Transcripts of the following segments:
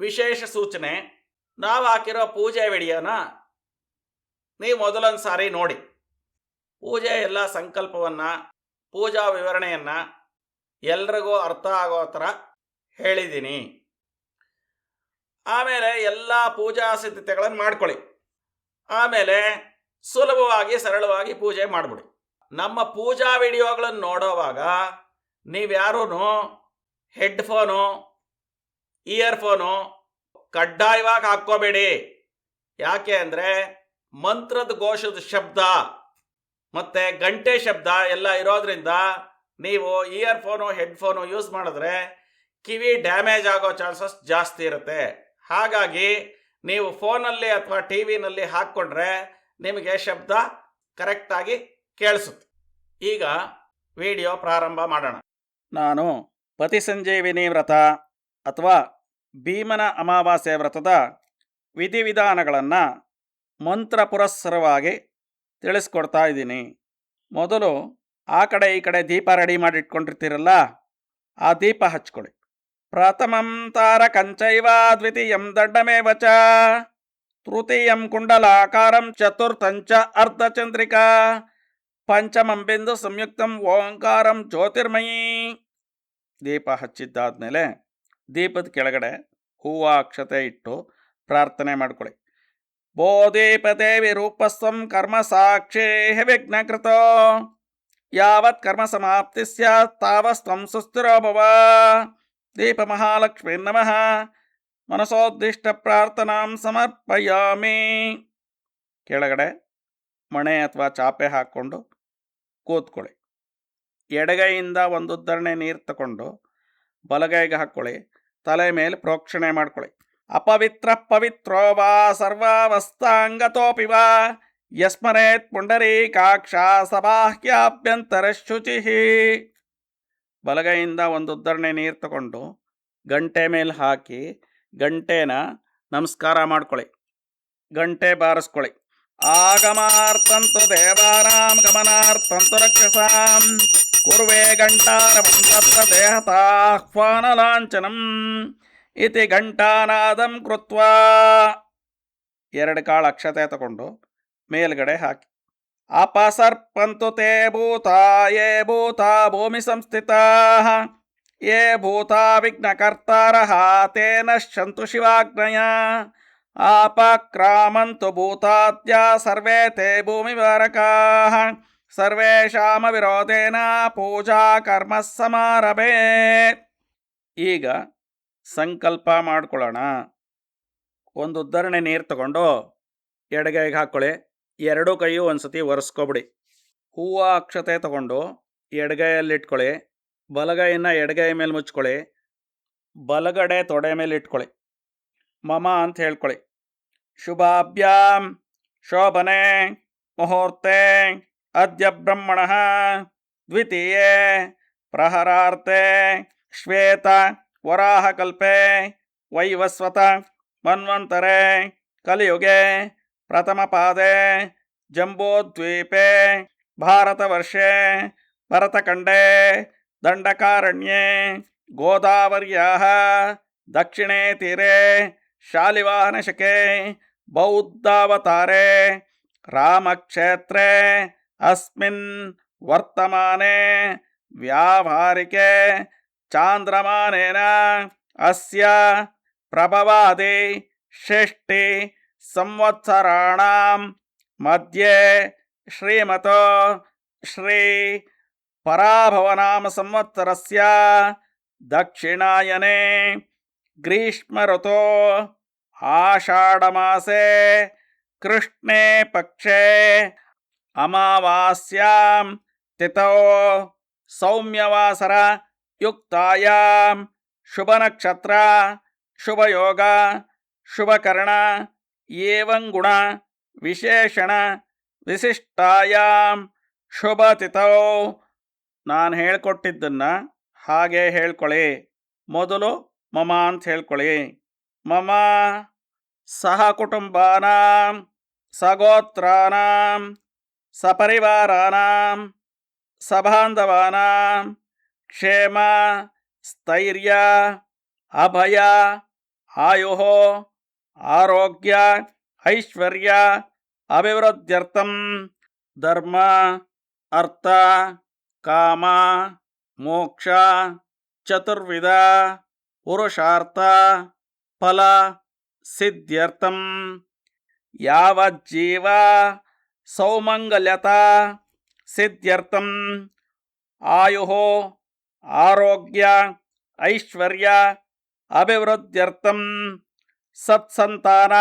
ವಿಶೇಷ ಸೂಚನೆ, ನಾವು ಹಾಕಿರೋ ಪೂಜೆ ವಿಡಿಯೋನ ನೀವು ಮೊದಲೊಂದು ಸಾರಿ ನೋಡಿ. ಪೂಜೆ ಎಲ್ಲ ಸಂಕಲ್ಪವನ್ನು, ಪೂಜಾ ವಿವರಣೆಯನ್ನು ಎಲ್ರಿಗೂ ಅರ್ಥ ಆಗೋ ಥರ ಹೇಳಿದ್ದೀನಿ. ಆಮೇಲೆ ಎಲ್ಲ ಪೂಜಾ ಸಿದ್ಧತೆಗಳನ್ನು ಮಾಡ್ಕೊಳ್ಳಿ. ಆಮೇಲೆ ಸುಲಭವಾಗಿ ಸರಳವಾಗಿ ಪೂಜೆ ಮಾಡಿಬಿಡಿ. ನಮ್ಮ ಪೂಜಾ ವಿಡಿಯೋಗಳನ್ನು ನೋಡೋವಾಗ ನೀವ್ಯಾರೂ ಹೆಡ್ಫೋನು, ಇಯರ್ಫೋನು ಕಡ್ಡಾಯವಾಗಿ ಹಾಕ್ಕೋಬೇಡಿ. ಯಾಕೆ ಅಂದರೆ ಮಂತ್ರದ ಘೋಷದ ಶಬ್ದ ಮತ್ತು ಗಂಟೆ ಶಬ್ದ ಎಲ್ಲ ಇರೋದ್ರಿಂದ ನೀವು ಇಯರ್ಫೋನು, ಹೆಡ್ಫೋನು ಯೂಸ್ ಮಾಡಿದ್ರೆ ಕಿವಿ ಡ್ಯಾಮೇಜ್ ಆಗೋ ಚಾನ್ಸಸ್ ಜಾಸ್ತಿ ಇರುತ್ತೆ. ಹಾಗಾಗಿ ನೀವು ಫೋನಲ್ಲಿ ಅಥವಾ ಟಿ ವಿನಲ್ಲಿ ಹಾಕ್ಕೊಂಡ್ರೆ ನಿಮಗೆ ಶಬ್ದ ಕರೆಕ್ಟಾಗಿ ಕೇಳಿಸುತ್ತೆ. ಈಗ ವಿಡಿಯೋ ಪ್ರಾರಂಭ ಮಾಡೋಣ. ನಾನು ಪತಿ ಸಂಜೀವಿನಿ ವ್ರತ ಅಥವಾ ಭೀಮನ ಅಮಾವಾಸ್ಯೆ ವ್ರತದ ವಿಧಿವಿಧಾನಗಳನ್ನು ಮಂತ್ರ ಪುರಸ್ಸರವಾಗಿ ತಿಳಿಸ್ಕೊಡ್ತಾ ಇದ್ದೀನಿ. ಮೊದಲು ಆ ಕಡೆ ಈ ಕಡೆ ದೀಪ ರೆಡಿ ಮಾಡಿಟ್ಕೊಂಡಿರ್ತೀರಲ್ಲ, ಆ ದೀಪ ಹಚ್ಕೊಳ್ಳಿ. ಪ್ರಥಮಂ ತಾರಕಂಚೈವ ದ್ವಿತೀಯಂ ದಂಡಮೇವ ಚ ತೃತೀಯಂ ಕುಂಡಲಾಕಾರಂ ಚತುರ್ಥಂಚ ಅರ್ಧಚಂದ್ರಿಕಾ ಪಂಚಮಂ ಬಿಂದು ಸಂಯುಕ್ತಂ ಓಂಕಾರಂ ಜ್ಯೋತಿರ್ಮಯಿ. ದೀಪ ಹಚ್ಚಿದ್ದಾದ್ಮೇಲೆ ದೀಪದ ಕೆಳಗಡೆ ಹೂವು ಅಕ್ಷತೆ ಇಟ್ಟು ಪ್ರಾರ್ಥನೆ ಮಾಡ್ಕೊಳ್ಳಿ. ಭೋ ದೀಪದೇವಿ ರೂಪಸ್ವಂ ಕರ್ಮ ಸಾಕ್ಷಿ ವಿಘ್ನಕೃತೋ ಯಾವತ್ ಕರ್ಮ ಸಮಾಪ್ತಿ ಸ್ಯಾತ್ ತಾವಸ್ತ್ವಂ ಸುಸ್ಥಿರೋ ಭವ. ದೀಪ ಮಹಾಲಕ್ಷ್ಮೀ ನಮಃ. ಮನಸೋದ್ದಿಷ್ಟ ಪ್ರಾರ್ಥನಾಂ ಸಮರ್ಪಯಾಮಿ. ಕೆಳಗಡೆ ಮಣೆ ಅಥವಾ ಚಾಪೆ ಹಾಕ್ಕೊಂಡು ಕೂತ್ಕೊಳ್ಳಿ. ಎಡಗೈಯಿಂದ ಒಂದು ಉದ್ದರಣೆ ನೀರು ತಗೊಂಡು ಬಲಗೈಗೆ ಹಾಕ್ಕೊಳ್ಳಿ. ತಲೆ ಮೇಲೆ ಪ್ರೋಕ್ಷಣೆ ಮಾಡ್ಕೊಳ್ಳಿ. ಅಪವಿತ್ರ ಪವಿತ್ರೋ ವಾ ಸರ್ವಾವಸ್ಥಾಂಗತೋಪಿ ವಾ ಯಸ್ಮರೇತ್ ಪುಂಡರೀಕಾಕ್ಷ ಸಬಾಹ್ಯಾಭ್ಯಂತರ ಶುಚಿ. ಬಲಗೈಯಿಂದ ಒಂದು ಉದ್ದರಣೆ ನೀರು ತಗೊಂಡು ಗಂಟೆ ಮೇಲೆ ಹಾಕಿ ಗಂಟೆನ ನಮಸ್ಕಾರ ಮಾಡ್ಕೊಳ್ಳಿ. ಗಂಟೆ ಬಾರಿಸ್ಕೊಳ್ಳಿ. ಆಗಮಾರ್ಥಂತು ದೇವಾನಾಂ ಗಮನಾರ್ಥಂತು ರಕ್ಷಸಾಂ ಕುರ್ವೇ ಗಂಟಾರವಂ ತತ್ರ ದೇಹತಾಹ್ವಾನ ಲಾಂಛನಂ ಇತಿ ಘಂಟಾನಾದಂ ಕೃತ್ವಾ. 2 ಕಾಳು ಅಕ್ಷತೆ ತಗೊಂಡು ಮೇಲ್ಗಡೆ ಹಾಕಿ. ಅಪಸರ್ಪಂತು ತೇ ಭೂತಾ ಯೇ ಭೂತಾ ಭೂಮಿ ಸಂಸ್ಥಿತಾಃ ಯೇ ಭೂತಾ ವಿಘ್ನಕರ್ತಾರಃ ತೇ ನಶ್ಯಂತು ಶಿವಾಗ್ನಯ ಅಪಕ್ರಾಮಂತು ಭೂತಾದ್ಯಾ ಸರ್ವೇ ತೇ ಭೂಮಿವಾರಕಾಃ ಸರ್ವೇಷಾಮ ವಿರೋಧೇನ ಪೂಜಾ ಕರ್ಮ ಸಮಾರಭೇ. ಈಗ ಸಂಕಲ್ಪ ಮಾಡ್ಕೊಳ್ಳೋಣ. ಒಂದು ಉದ್ದರಣೆ ನೀರು ತಗೊಂಡು ಎಡಗೈಗೆ ಹಾಕ್ಕೊಳ್ಳಿ. 2 ಕೈಯೂ ಒಂದು ಸತಿ ಒರೆಸ್ಕೊಬಿಡಿ. ಹೂವು ಅಕ್ಷತೆ ತಗೊಂಡು ಎಡಗೈಯಲ್ಲಿ ಇಟ್ಕೊಳ್ಳಿ. ಬಲಗೈಯನ್ನು ಎಡಗೈ ಮೇಲೆ ಮುಚ್ಕೊಳ್ಳಿ. ಬಲಗಡೆ ತೊಡೆ ಮೇಲೆ ಇಟ್ಕೊಳ್ಳಿ. ಮಮ ಅಂತ ಹೇಳ್ಕೊಳ್ಳಿ. ಶುಭಾಭ್ಯಾಂ ಶೋಭನೆ ಮುಹೂರ್ತೆ ಅದ್ಯ ಬ್ರಹ್ಮಣಃ ದ್ವಿತೀಯೇ ಪ್ರಹರಾರ್ತೆ ಶ್ವೇತ ವರಾಹಕಲ್ಪೆ ವೈವಸ್ವತ ಮನ್ವಂತರೆ ಕಲಿಯುಗೆ ಪ್ರಥಮ ಪಾದೆ ಜಂಬೂದ್ವೀಪೆ ಭಾರತವರ್ಷೆ ಭರತಖಂಡೇ ದಂಡಕಾರಣ್ಯೆ ಗೋದಾವರ್ಯಾಃ ದಕ್ಷಿಣೇ ತೀರೆ ಶಾಲಿವಾಹನಶಕೆ ಬೌದ್ಧಾವತಾರೆ ರಾಮಕ್ಷೇತ್ರೇ ಅಸ್ಮಿನ್ ವರ್ತಮಾನೆ ವ್ಯಾವಹಾರಿಕೆ ಚಾಂದ್ರಮಾನೇನ ಅಸ್ಯ ಪ್ರಭವಾದಿ ಷಷ್ಠಿ ಸಂವತ್ಸರಾಣಾಂ ಮಧ್ಯೆ ಶ್ರೀಮತೋ ಶ್ರೀ ಪರಾಭವನಾಮ ಸಂವತ್ಸರಸ್ಯ ದಕ್ಷಿಣಾಯನೆ ಗ್ರೀಷ್ಮ ಋತೋ ಆಷಾಢಮಾಸೆ ಕೃಷ್ಣೇ ಪಕ್ಷೆ ಅಮಾವಾಸ್ಯಾಂ ತಿಥೌ ಸೌಮ್ಯವಾಸರ ಯುಕ್ತಾಯಾಂ ಶುಭನಕ್ಷತ್ರ ಶುಭಯೋಗ ಶುಭಕರ್ಣ ಏವಂಗುಣ ವಿಶೇಷಣ ವಿಶಿಷ್ಟಾಯಾಂ ಶುಭತಿಥೌ. ನಾನು ಹೇಳ್ಕೊಟ್ಟಿದ್ದನ್ನು ಹಾಗೆ ಹೇಳ್ಕೊಳ್ಳಿ. ಮೊದಲು ಮಮ ಅಂತ ಹೇಳ್ಕೊಳ್ಳಿ. ಮಮ ಸಹ ಕುಟುಂಬಾನಾಂ ಸಗೋತ್ರಾನಾಂ ಸಪರಿವಾರಾನಾಂ ಸಬಾಂಧವಾನಾಂ ಕ್ಷೇಮ ಸ್ಥೈರ್ಯ ಅಭಯ ಆಯು ಆರೋಗ್ಯ ಐಶ್ವರ್ಯ ಅಭಿವೃದ್ಧ್ಯರ್ಥಂ ಧರ್ಮ ಅರ್ಥ ಕಾಮ ಮೋಕ್ಷ ಚತುರ್ವಿಧ ಪುರುಷಾರ್ಥ ಫಲ ಸಿದ್ಧ್ಯರ್ಥಂ ಯಾವಜ್ಜೀವ ಸೌಮಂಗಲ್ಯತಾ ಸಿದ್ಧ್ಯರ್ಥಂ ಆಯು ಆರೋಗ್ಯ ಐಶ್ವರ್ಯ ಅಭಿವೃದ್ಧ್ಯರ್ಥಂ ಸತ್ಸಂತಾನ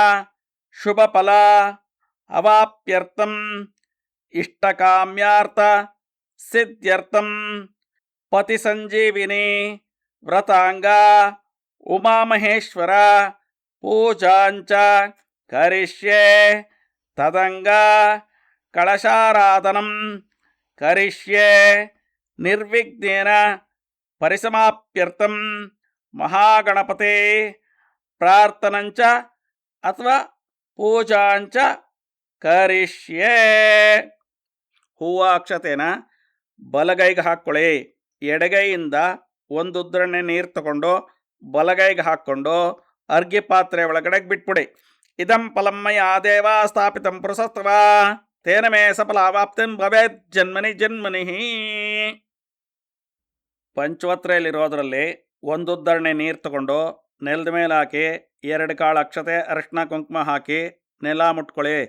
ಶುಭಫಲ ಅವಾಪ್ಯರ್ಥಂ ಇಷ್ಟಕಾಮ್ಯಾರ್ಥ ಸಿದ್ಧ್ಯರ್ಥಂ ಪತಿ ಸಂಜೀವಿನಿ ವ್ರತಾಂಗ ಉಮಾಮಹೇಶ್ವರ ಪೂಜಾಂಚ ಕರಿಷ್ಯೆ ತದಂಗ ಕಳಶಾರಾಧನಂ ಕರಿಷ್ಯೆ ನಿರ್ವಿಘ್ನೇನ ಪರಿಸಮಾಪ್ಯರ್ಥಂ ಮಹಾಗಣಪತೆ ಪ್ರಾರ್ಥನಂಚ ಅಥವಾ ಪೂಜಾಂಚ ಕರಿಷ್ಯೆ. ಹೂವು ಅಕ್ಷತೆನ ಬಲಗೈಗೆ ಹಾಕ್ಕೊಳ್ಳಿ. ಎಡಗೈಯಿಂದ ಒಂದು ಉದ್ರಣೆ ನೀರು ತಗೊಂಡು ಬಲಗೈಗೆ ಹಾಕ್ಕೊಂಡು ಅರ್ಘ್ಯ ಪಾತ್ರೆ ಒಳಗಡೆ ಬಿಟ್ಬಿಡಿ. ಇದಂ ಫಲಮ್ಮಯ ದೇವ ಸ್ಥಾಪಿತಂ ಪುರಸತ್ವ ತೇನ ಮೇ ಸಫಲಾವಾಪ್ತಿಂ ಭವೇತ್ ಜನ್ಮನಿ ಜನ್ಮನಿ. ಪಂಚವತ್ರೆಯಲ್ಲಿರೋದ್ರಲ್ಲಿ ಒಂದು ಉದ್ಧರಣೆ ನೀರು ತಗೊಂಡು ನೆಲದ ಮೇಲೆ ಹಾಕಿ 2 ಕಾಳು ಅಕ್ಷತೆ ಅರಿಶಿನ ಕುಂಕುಮ ಹಾಕಿ ನೆಲ ಮುಟ್ಕೊಳ್ಳಿ.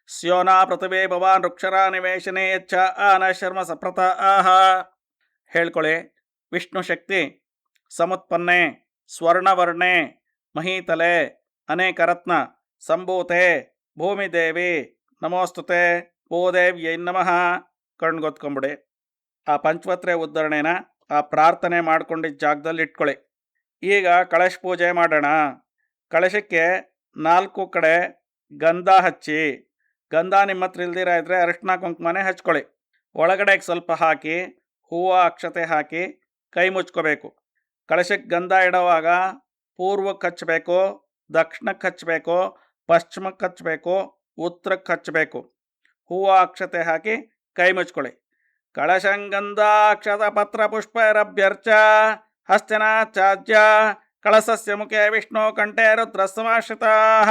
ಸ್ಯೋನಾ ಪೃಥಿವೇ ಭವಾನ್ ವೃಕ್ಷರ ನಿವೇಶನೆ ಯಚ್ಚ ಆನ ಶರ್ಮ ಸಪ್ರತ ಆಹ ಹೇಳ್ಕೊಳ್ಳಿ. ವಿಷ್ಣು ಶಕ್ತಿ ಸಮುತ್ಪನ್ನೆ ಸ್ವರ್ಣವರ್ಣೆ ಮಹೀತಲೆ ಅನೇಕ ರತ್ನ ಸಂಭೂತೆ ಭೂಮಿದೇವಿ ನಮೋಸ್ತುತೆ ಭೂದೇವ್ಯೈ ನಮಃ ಕಣ್ಗೊತ್ಕೊಂಬಿಡಿ. ಆ ಪಂಚವತ್ರೆ ಉದ್ಧರಣೆನ ಆ ಪ್ರಾರ್ಥನೆ ಮಾಡ್ಕೊಂಡಿದ್ದ ಜಾಗದಲ್ಲಿ ಇಟ್ಕೊಳ್ಳಿ. ಈಗ ಕಳಶ ಪೂಜೆ ಮಾಡೋಣ. ಕಳಶಕ್ಕೆ 4 ಕಡೆ ಗಂಧ ಹಚ್ಚಿ, ಗಂಧ ನಿಮ್ಮ ಹತ್ರ ಇಲ್ದಿರ ಇದ್ದರೆ ಅರಿಶಿನ ಕುಂಕುಮನೇ ಹಚ್ಕೊಳ್ಳಿ. ಒಳಗಡೆಗೆ ಸ್ವಲ್ಪ ಹಾಕಿ ಹೂವು ಅಕ್ಷತೆ ಹಾಕಿ ಕೈ ಮುಚ್ಕೋಬೇಕು. ಕಳಶಕ್ಕೆ ಗಂಧ ಇಡುವಾಗ ಪೂರ್ವಕ್ಕೆ ಹಚ್ಚಬೇಕು, ದಕ್ಷಿಣಕ್ಕೆ ಹಚ್ಚಬೇಕು, ಪಶ್ಚಿಮಕ್ಕೆ ಹಚ್ಚಬೇಕು, ಉತ್ತರಕ್ಕೆ ಹಚ್ಚಬೇಕು. ಹೂವು ಅಕ್ಷತೆ ಹಾಕಿ ಕೈ ಮುಚ್ಕೊಳ್ಳಿ. ಕಳಶಂಗಂಧ ಅಕ್ಷತ ಪತ್ರ ಪುಷ್ಪೈರಭ್ಯರ್ಚ ಹಸ್ತಿನ ಚಾಜ್ಯ ಕಳಸಸ್ಯ ಮುಖೇ ವಿಷ್ಣು ಕಂಠೆ ರುದ್ರ ಸಮಾಶ್ರಿತಾಃ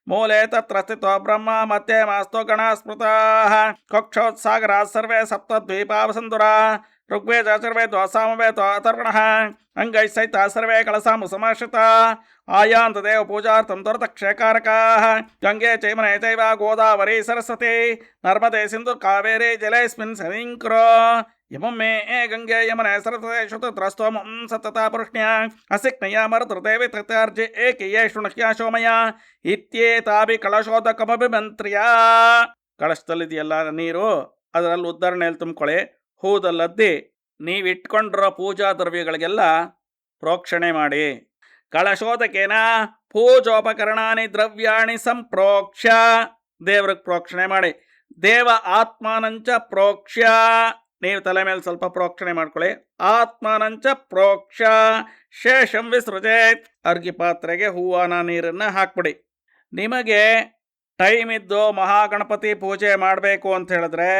ಮೂಲೆ ತತ್ರ ಸ್ಥಿತೋ ಬ್ರಹ್ಮ ಮಧ್ಯೆ ಮಾಸ್ತೋ ಗಣ ಸ್ಮೃತಾಃ ಕಕ್ಷೋತ್ಸಾಗರಾತ್ ಸರ್ವೇ ಸಪ್ತದ್ವೀಪಾ ವಸಂಧುರಾ ಋಗ್ವೇದ ಸರ್ವೇದ್ವಾ ಸಾಮವೇದೋ ಅಥರ್ವಣಃ ಅಂಗೈ ಸಹಿತ ಸರ್ವೇ ಕಳಸಾಮು ಸಮಾಶ್ರಿತಾ ಆಯಾಂತ ದೇವ ಪೂಜಾರ್ಥಂ ದುರತಕ್ಷೇಕಾರಕಾಃ ಗಂಗೆ ಚೈಮನೆ ಚೈವ ಗೋದಾವರಿ ಸರಸ್ವತಿ ನರ್ಮದೆ ಸಿಂಧು ಕಾವೇರಿ ಜಲೇಸ್ಮಿನ್ ಸನಿಂಕರೋ ಯಮಂ ಮೇ ಗಂಗೆ ಯಮನೆ ಸರಸ್ವತಿ ಶುತತ್ರಸ್ತೋಮಂ ಸತತಾ ಪುರುಷ್ಣ್ಯ ಅಸಿಕ್ನಯ ಮರುತೃದೇವಿ ತೃತಾರ್ಜೆ ಏಕೆಯೇ ಶೃಣಕ್ಯ ಶೋಮಯ ಇತ್ಯೇತಾಭಿ ಕಳಶೋದಕಮಭಿಮಂತ್ರ್ಯ. ಕಳಶದಲ್ಲಿದೆಯಲ್ಲ ನೀರು, ಅದರಲ್ಲಿ ಉದ್ಧರಣೆಯಲ್ಲಿ ತುಂಬ್ಕೊಳ್ಳಿ. ಹೂದಲ್ಲದ್ದಿ ನೀವಿಟ್ಕೊಂಡಿರೋ ಪೂಜಾ ದ್ರವ್ಯಗಳಿಗೆಲ್ಲ ಪ್ರೋಕ್ಷಣೆ ಮಾಡಿ. ಕಳಶೋದಕೇನ ಪೂಜೋಪಕರಣಾನಿ ದ್ರವ್ಯಾಣಿ ಸಂಪ್ರೋಕ್ಷ್ಯ ದೇವ್ರಿಗೆ ಪ್ರೋಕ್ಷಣೆ ಮಾಡಿ. ದೇವ ಆತ್ಮಾನಂಚ ಪ್ರೋಕ್ಷ್ಯ ನೀವು ತಲೆ ಮೇಲೆ ಸ್ವಲ್ಪ ಪ್ರೋಕ್ಷಣೆ ಮಾಡ್ಕೊಳ್ಳಿ. ಆತ್ಮಾನಂಚ ಪ್ರೋಕ್ಷ ಶೇಷಂ ವಿಸೃಜೇತ್ ಅರ್ಘ್ಯ ಪಾತ್ರೆಗೆ ಹೂವನ ನೀರನ್ನು ಹಾಕ್ಬಿಡಿ. ನಿಮಗೆ ಟೈಮ್ ಇದ್ದು ಮಹಾಗಣಪತಿ ಪೂಜೆ ಮಾಡಬೇಕು ಅಂತ ಹೇಳಿದ್ರೆ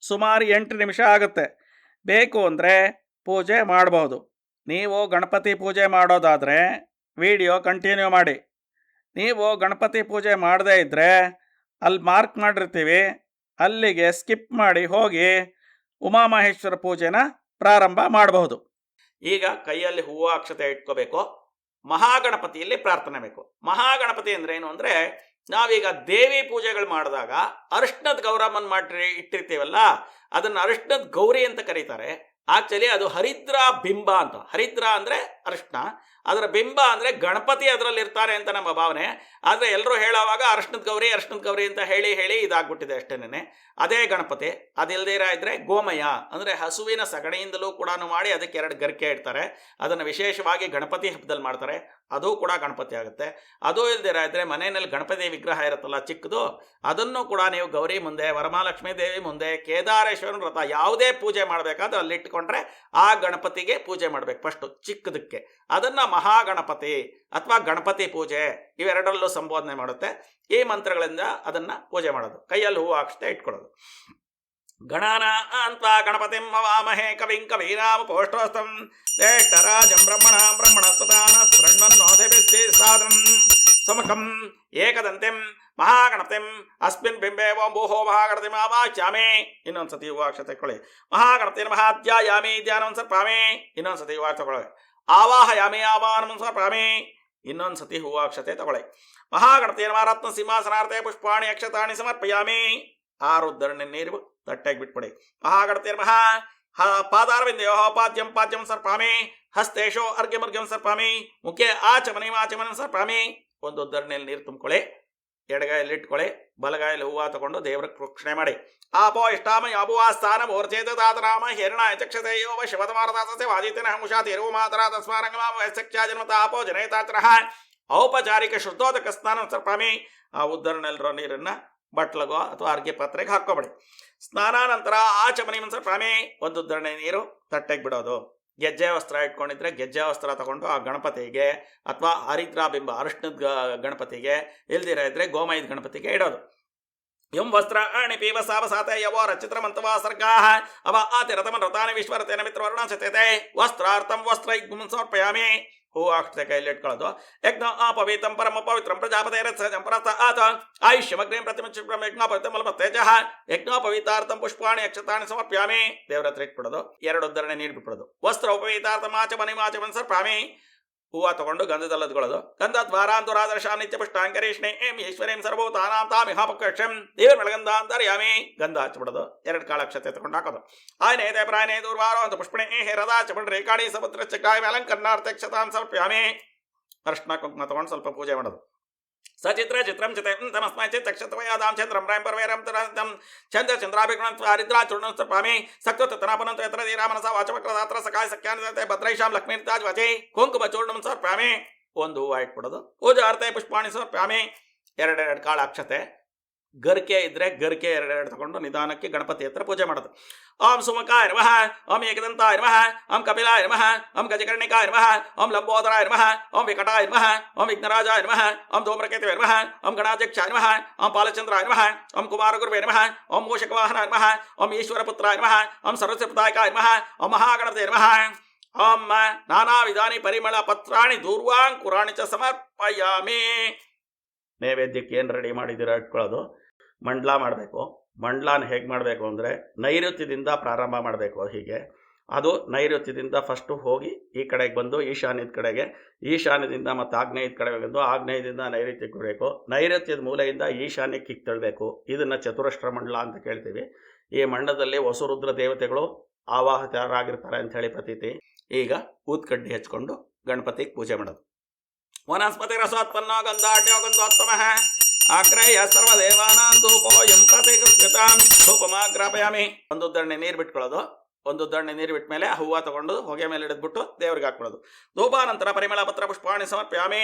ಸುಮಾರು 8 ನಿಮಿಷ ಆಗುತ್ತೆ. ಬೇಕು ಅಂದರೆ ಪೂಜೆ ಮಾಡಬಹುದು. ನೀವು ಗಣಪತಿ ಪೂಜೆ ಮಾಡೋದಾದರೆ ವಿಡಿಯೋ ಕಂಟಿನ್ಯೂ ಮಾಡಿ. ನೀವು ಗಣಪತಿ ಪೂಜೆ ಮಾಡದೇ ಇದ್ದರೆ ಅಲ್ಲಿ ಮಾರ್ಕ್ ಮಾಡಿರ್ತೀವಿ, ಅಲ್ಲಿಗೆ ಸ್ಕಿಪ್ ಮಾಡಿ ಹೋಗಿ ಉಮಾಮಹೇಶ್ವರ ಪೂಜೆನ ಪ್ರಾರಂಭ ಮಾಡಬಹುದು. ಈಗ ಕೈಯಲ್ಲಿ ಹೂವು ಅಕ್ಷತೆ ಇಟ್ಕೋಬೇಕು. ಮಹಾಗಣಪತಿಯಲ್ಲಿ ಪ್ರಾರ್ಥನೆ ಬೇಕು. ಮಹಾಗಣಪತಿ ಅಂದ್ರೆ ಏನು ಅಂದರೆ, ನಾವೀಗ ದೇವಿ ಪೂಜೆಗಳು ಮಾಡಿದಾಗ ಅರಿಶಿಣದ ಗೌರಮ್ಮನ್ ಮಾಡಿ ಇಟ್ಟಿರ್ತೀವಲ್ಲ, ಅದನ್ನು ಅರಿಶಿಣದ ಗೌರಿ ಅಂತ ಕರೀತಾರೆ. ಆಕ್ಚುಲಿ ಅದು ಹರಿದ್ರ ಬಿಂಬ ಅಂತ. ಹರಿದ್ರ ಅಂದರೆ ಅರಿಶಿಣ, ಅದರ ಬಿಂಬ ಅಂದರೆ ಗಣಪತಿ ಅದರಲ್ಲಿ ಇರ್ತಾನೆ ಅಂತ ನಮ್ಮ ಭಾವನೆ. ಆದರೆ ಎಲ್ಲರೂ ಹೇಳೋವಾಗ ಅರಿಶಿಣದ ಗೌರಿ ಅಂತ ಹೇಳಿ ಇದಾಗ್ಬಿಟ್ಟಿದೆ ಅಷ್ಟೇನೆ. ಅದೇ ಗಣಪತಿ. ಅದಿಲ್ಲದೇ ಇದ್ರೆ ಗೋಮಯ ಅಂದರೆ ಹಸುವಿನ ಸಗಣಿಯಿಂದಲೂ ಕೂಡ ಮಾಡಿ ಅದಕ್ಕೆ 2 ಗರಿಕೆ ಇಡ್ತಾರೆ. ಅದನ್ನು ವಿಶೇಷವಾಗಿ ಗಣಪತಿ ಹಬ್ಬದಲ್ಲಿ ಮಾಡ್ತಾರೆ. ಅದು ಕೂಡ ಗಣಪತಿ ಆಗುತ್ತೆ. ಅದು ಇಲ್ದಿರ ಇದ್ರೆ ಮನೆಯಲ್ಲಿ ಗಣಪತಿ ವಿಗ್ರಹ ಇರುತ್ತಲ್ಲ ಚಿಕ್ಕದು, ಅದನ್ನು ಕೂಡ ನೀವು ಗೌರಿ ಮುಂದೆ, ವರಮಹಾಲಕ್ಷ್ಮೀ ದೇವಿ ಮುಂದೆ, ಕೇದಾರೇಶ್ವರನ ವ್ರತ ಯಾವುದೇ ಪೂಜೆ ಮಾಡಬೇಕಾದ್ರೆ ಅಲ್ಲಿಟ್ಕೊಂಡ್ರೆ ಆ ಗಣಪತಿಗೆ ಪೂಜೆ ಮಾಡಬೇಕು ಫಸ್ಟು ಚಿಕ್ಕದಕ್ಕೆ. ಅದನ್ನು ಮಹಾಗಣಪತಿ ಅಥವಾ ಗಣಪತಿ ಪೂಜೆ ಇವೆರಡರಲ್ಲೂ ಸಂಬೋಧನೆ ಮಾಡುತ್ತೆ. ಈ ಮಂತ್ರಗಳಿಂದ ಅದನ್ನು ಪೂಜೆ ಮಾಡೋದು. ಕೈಯಲ್ಲಿ ಹೂವು ಅಕ್ಷತೆ ಇಟ್ಕೊಳ್ಳೋದು. ಗಣಾನಾನ್ವಾ ಗಣಪತಿಂ ಹವಾಮಹೇ ಕವಿಂ ಕವೀನಾಮುಪೋಷ್ಟೋಸ್ತಂ ಜ್ಯೇಷ್ಠರಾಜಂ ಬ್ರಹ್ಮಣಾಂ ಬ್ರಹ್ಮಣಸ್ಪತಾನ ಶೃಣ್ವನ್ನೋತಿಭಿಸ್ತಿ ಸಾದರಂ ಸಮಕಂ ಏಕದಂತಿಂ ಮಹಾಗಣಪತಿಂ ಅಸ್ಮಿನ್ ಬಿಂಬೆ ಓಂ ಭೂಹೋ ಮಹಾಗಣಪತಿಂ ಆವಾಚ್ಯಾಮಿ. ಇನ್ನೊಂದ್ಸತಿ ಹೂವಾಕ್ಷತೆ ತಗೊಳ್ಳಿ. ಮಹಾಗಣಪತಿನ ಮಹಾಧ್ಯಾಯಾಮಿ ಧ್ಯಾನಂ ಸರ್ಪಾಮಿ. ಇನ್ನೊಂದ್ಸತಿ ಹೂವಾಕ್ಷ ತಗೊಳ್ಳಿ. ಆವಾಹಯಾಮಿ ಆವಾಹನಂ ಸರ್ಪಾಮಿ. ಇನ್ನೊಂದ್ಸತಿ ಹೂವಾಕ್ಷತೆ ತಗೊಳ್ಳಿ. ಮಹಾಗಣಪತಿಯ ರತ್ನ ಸಿಂಹಾಸನಾರ್ಥ ಪುಷ್ಪಾಣಿ ಅಕ್ಷತಾಣಿ ಸಮರ್ಪಯಾಮಿ. 6 ಉದ್ಧರಣೆ ನೀರು ತಟ್ಟೆಗೆ ಬಿಟ್ಬಿಡಿ. ಮಹಾಗಣಪತಿಯ ಪಾದಾರವಿಂದಯೋ ಪಾದ್ಯಂ ಪಾದ್ಯಂ ಸರ್ಪಾಮಿ. ಹಸ್ತೇಶೋ ಅರ್ಘ್ಯಮರ್ಘ್ಯಂ ಸರ್ಪಾಮಿ. ಮುಖೆ ಆಚಮನಿಂ ಸರ್ಪಾಮಿ. ಒಂದು ಉದ್ಧರಣೆಯಲ್ಲಿ ನೀರು ತುಂಬಿಕೊಳ್ಳಿ. ಎಡಗಾಯಲ್ಲಿ ಇಟ್ಕೊಳ್ಳಿ. ಬಲಗಾಯಲ್ಲಿ ಹೂವು ತಗೊಂಡು ದೇವ್ರಿಗೆ ಪ್ರೋಕ್ಷಣೆ ಮಾಡಿ. ಆಪೋ ಇಷ್ಟಾಮ ಯಾಬುವಾ ಸ್ಥಾನ ಮೂರ್ಛೇತ ತಾತನಾಮ ಹಿರಣಾಯ ಚಕ್ಷತೆಯೋ ಶಿವತಮಾರದಾಸಸ್ಯ ವಾದಿತನ ಹಂಷಾ ತಿರು ಮಾತರ ತಸ್ಮಾರಂಗಮಾವಸ್ಯ ಜನ್ಮತ ಆಪೋ ಜನೈತಾಚರಃ ಔಪಚಾರಿಕ ಶುದ್ಧೋದಕ ಸ್ನಾನ ಸರ್ಪಾಮಿ. ಆ ಉದ್ಧರಣೆಲ್ಲಿರೋ ನೀರನ್ನು ಬಟ್ಲಗೋ ಅಥವಾ ಅರ್ಘ್ಯ ಪಾತ್ರೆಗೆ ಹಾಕ್ಕೊಬೇಡಿ. ಸ್ನಾನಾನಂತರ ಆಚಮನಿಂ ಸರ್ಪಾಮಿ. ಒಂದು ಉದ್ಧರಣೆ ನೀರು ತಟ್ಟೆಗೆ ಬಿಡೋದು. ಗೆಜ್ಜೆ ವಸ್ತ್ರ ಇಟ್ಕೊಂಡಿದ್ರೆ ಗೆಜ್ಜೆ ವಸ್ತ್ರ ತಗೊಂಡು ಆ ಗಣಪತಿಗೆ ಅಥವಾ ಹರಿದ್ರಾಬಿಂಬ ಅರಿಶಿಣದ ಗಣಪತಿಗೆ, ಇಲ್ದಿರ ಇದ್ರೆ ಗೋಮಯದ ಗಣಪತಿಗೆ ಇಡೋದು. ಯಂ ವಸ್ತ್ರ ಅಣಿ ಪೀವ ಸಾವಸಾತೆ ಯವೋ ರಚಿತ್ರಮಂತವಾ ಸರ್ಗಾಃ ಅವ ಆತಿರತಮನ್ ರತಾನಿ ವಿಶ್ವರತೇನ ಮಿತ್ರವರ್ಣ ಸತ್ಯತೆ ವಸ್ತ್ರಾರ್ಥಂ ವಸ್ತ್ರ ಸಮರ್ಪಯಾಮಿ. ಹೂ ಅಕ್ಷತೆ ಕೈಯಲ್ಲಿ ಇಟ್ಕೊಳ್ಳೋದು. ಯಜ್ಞ ಅಪವಿತ್ರಂ ಪರಮ ಪವಿತ್ರಂ ಪ್ರಜಾಪತಿರಥ ಆತ ಆಯುಷ್ಯಮಗ್ನೇಂ ಪ್ರತಿಮುಚ್ಚಿಬ್ರಹ್ಮ ಯಜ್ಞೋಪವಿತ್ರಂ ತೇಜಃ ಯಜ್ಞೋಪವಿತಾರ್ಥಂ ಪುಷ್ಪಾಣಿ ಅಕ್ಷತಾಣಿ ಸಮರ್ಪ್ಯಾಮಿ. ದೇವರ ಹತ್ರ ಇಟ್ಬಿಡೋದು. 2 ಉದ್ಧರಣೆ ನೀರು ಬಿಟ್ಬಿಡೋದು. ವಸ್ತ್ರ ಉಪವಿತಾರ್ಥಂ ಆಚಮನಿಮಾಚಮನ್ ಸರ್ಪಾಮಿ. ಹೂವು ತಗೊಂಡು ಗಂಧದಲ್ಲದ್ಕೊಳ್ಳೋದು. ಗಂಧದ್ವಾರಾಂತರಾದರ್ಶಾಂ ನಿತ್ಯ ಪುಷ್ಟಾಂಕರೇಷ್ಣೆ ಏಂ ಈಶ್ವರೇಂ ಸರ್ವೋತಾನಾಂ ತಾಮಿಹಾಪಕ್ಷಂ ದೇವರ ಮೆಳಗಂಧಾಂತರ್ಯಾಮಿ. ಗಂಧ ಹಚ್ಬಿಡೋದು. 2 ಕಾಳಕ್ಷತೆ ತಗೊಂಡು ಹಾಕೋದು. ಆಯ್ನೇತೆ ಪ್ರಾಯನೇ ದೂರ್ವಾರೋ ಅಂತ ಪುಷ್ಪಣೆ ಹೇರದ ಚಪಣ ರೇಖಾಣಿ ಸಮುದ್ರ ಚಕ್ರಾಯ ಅಲಂಕರಣಾರ್ಥ ಕ್ಷತಾನ್ ಸಮರ್ಪ್ಯಾಮಿ. ಅರ್ಶನ ಕುಂಕುಮ ತಗೊಂಡು ಸ್ವಲ್ಪ ಪೂಜೆ ಮಾಡೋದು. ಸಚಿತ್ರ ಚಿತ್ರಂ ಚಿತೆ ತಮಸ್ಮೈ ಚಿತ್ತಕ್ಷತವಯಾದಾಂ ಚಂದ್ರಂ ರಾಯಂ ಪರ್ವೇರಂ ತರಂ ಚಂದ್ರ ಚಂದ್ರಾಭಿಗುಣಂ ಹರಿದ್ರಾಚೂರ್ಣಂ ಸರ್ಪಾಮಿ. ಸಕ್ತತನಾಪನಂತ ಯತ್ರ ಧೀರಾಮನಸ ವಾಚವಕ್ರದಾತ್ರ ಸಕಾಯ ಸಖ್ಯಾನತೆ ಭದ್ರೈಷಾಂ ಲಕ್ಷ್ಮೀರ್ತಾಜ್ ವಚೆ ಕುಂಕುಮ ಚೂರ್ಣಂ ಸರ್ಪಾಮಿ. ಒಂದು ಹೂವು ಇಟ್ಬಿಡೋದು. ಪೂಜಾರ್ಥ ಪುಷ್ಪಾಣಿ ಸರ್ಪಾಮಿ. 2 ಕಾಳು ಅಕ್ಷತೆ. ಗರಿಕೆ ಇದ್ರೆ ಗರಿಕೆ 2 ತಗೊಂಡು ನಿಧಾನಕ್ಕೆ ಗಣಪತಿ ಹತ್ರ ಪೂಜೆ ಮಾಡೋದು. ಓಂ ಸುಮುಖಾಯ ನಮಃ, ಓಂ ಏಕದಂತಾಯ ನಮಃ, ಓಂ ಕಪಿಲಾಯ ನಮಃ, ಓಂ ಗಜಕರ್ಣಿಕಾಯ ನಮಃ, ಓಂ ಲಂಬೋದರಾಯ ನಮಃ, ಓಂ ವಿಕಟಾಯ ನಮಃ, ಓಂ ವಿಘ್ನರಾಜಾಯ ನಮಃ, ಓಂ ಧೂಮ್ರಕೇತುವೇ ನಮಃ, ಓಂ ಗಣಾಧ್ಯಕ್ಷಾಯ ನಮಃ, ಓಂ ಪಾಲಚಂದ್ರಾಯ ನಮಃ, ಓಂ ಕುಮಾರಗುರುವೇ ನಮಃ, ಓಂ ಮೂಷಕವಾಹನಾಯ ನಮಃ, ಓಂ ಈಶ್ವರಪುತ್ರಾಯ ನಮಃ, ಓಂ ಸರ್ವಸ್ಯಪ್ರದಾಯಕಾಯ ನಮಃ, ಓಂ ಮಹಾಗಣಪತೇ ನಮಃ. ಓಂ ನಾನಾ ವಿಧಾನಿ ಪರಿಮಳ ಪತ್ರಾಣಿ ದೂರ್ವಾಂಕುರಾಣಿ ಚ ಸಮರ್ಪಯಾಮಿ. ನೈವೇದ್ಯಕ್ಕೆ ಏನು ರೆಡಿ ಮಾಡಿದ್ದೀರಾ ಇಟ್ಕೊಳ್ಳೋದು. ಮಂಡಲ ಮಾಡಬೇಕು. ಮಂಡಲಾನ ಹೇಗೆ ಮಾಡಬೇಕು ಅಂದರೆ ನೈಋತ್ಯದಿಂದ ಪ್ರಾರಂಭ ಮಾಡಬೇಕು. ಹೀಗೆ ಅದು ನೈಋತ್ಯದಿಂದ ಫಸ್ಟು ಹೋಗಿ ಈ ಕಡೆಗೆ ಬಂದು ಈಶಾನ್ಯದ ಕಡೆಗೆ, ಈಶಾನ್ಯದಿಂದ ಮತ್ತು ಆಗ್ನೇಯದ ಕಡೆಗೆ ಬಂದು ಆಗ್ನೇಯದಿಂದ ನೈಋತ್ಯಕ್ಕೆ ಬರಬೇಕು. ನೈಋತ್ಯದ ಮೂಲೆಯಿಂದ ಈಶಾನ್ಯಕ್ಕೆ ಕಿತ್ತಳ್ಬೇಕು. ಇದನ್ನು ಚತುರಶ್ರ ಮಂಡಲ ಅಂತ ಕೇಳ್ತೀವಿ. ಈ ಮಂಡಲದಲ್ಲಿ ವಸುರುದ್ರ ದೇವತೆಗಳು ಆವಾಹಿತರಾಗಿರ್ತಾರೆ ಅಂಥೇಳಿ ಪ್ರತೀತಿ. ಈಗ ಊದ್ಕಡ್ಡಿ ಹಚ್ಕೊಂಡು ಗಣಪತಿಗೆ ಪೂಜೆ ಮಾಡೋದು. ವನಸ್ಪತಿ ರಸೋತ್ಪನ್ನೋ ಗಂಧಾಢ್ಯೋ ಗಂಧೋತ್ತಮಃ ಆಗ್ರಹ್ಯ ಸರ್ವದೇವಾನಾಂ ಧೂಪೋಯಂ ಪ್ರತಿಕೃತ್ಯತಾಂ ಧೂಪಮಾಗ್ರಾಪಯಾಮಿ. 1 ಉದ್ಧರಣೆ ನೀರು ಬಿಟ್ಕೊಳ್ಳೋದು. 1 ಉದ್ಧರಣೆ ನೀರು ಬಿಟ್ಟ ಮೇಲೆ ಹೂವು ತಗೊಂಡು ಹೊಗೆ ಮೇಲೆ ಹಿಡಿದ್ಬಿಟ್ಟು ದೇವ್ರಿಗೆ ಹಾಕ್ಬಿಡೋದು. ಧೂಪಾನಂತರ ಪರಿಮಳ ಪತ್ರ ಪುಷ್ಪಾಣಿ ಸಮರ್ಪ್ಯಾಮಿ.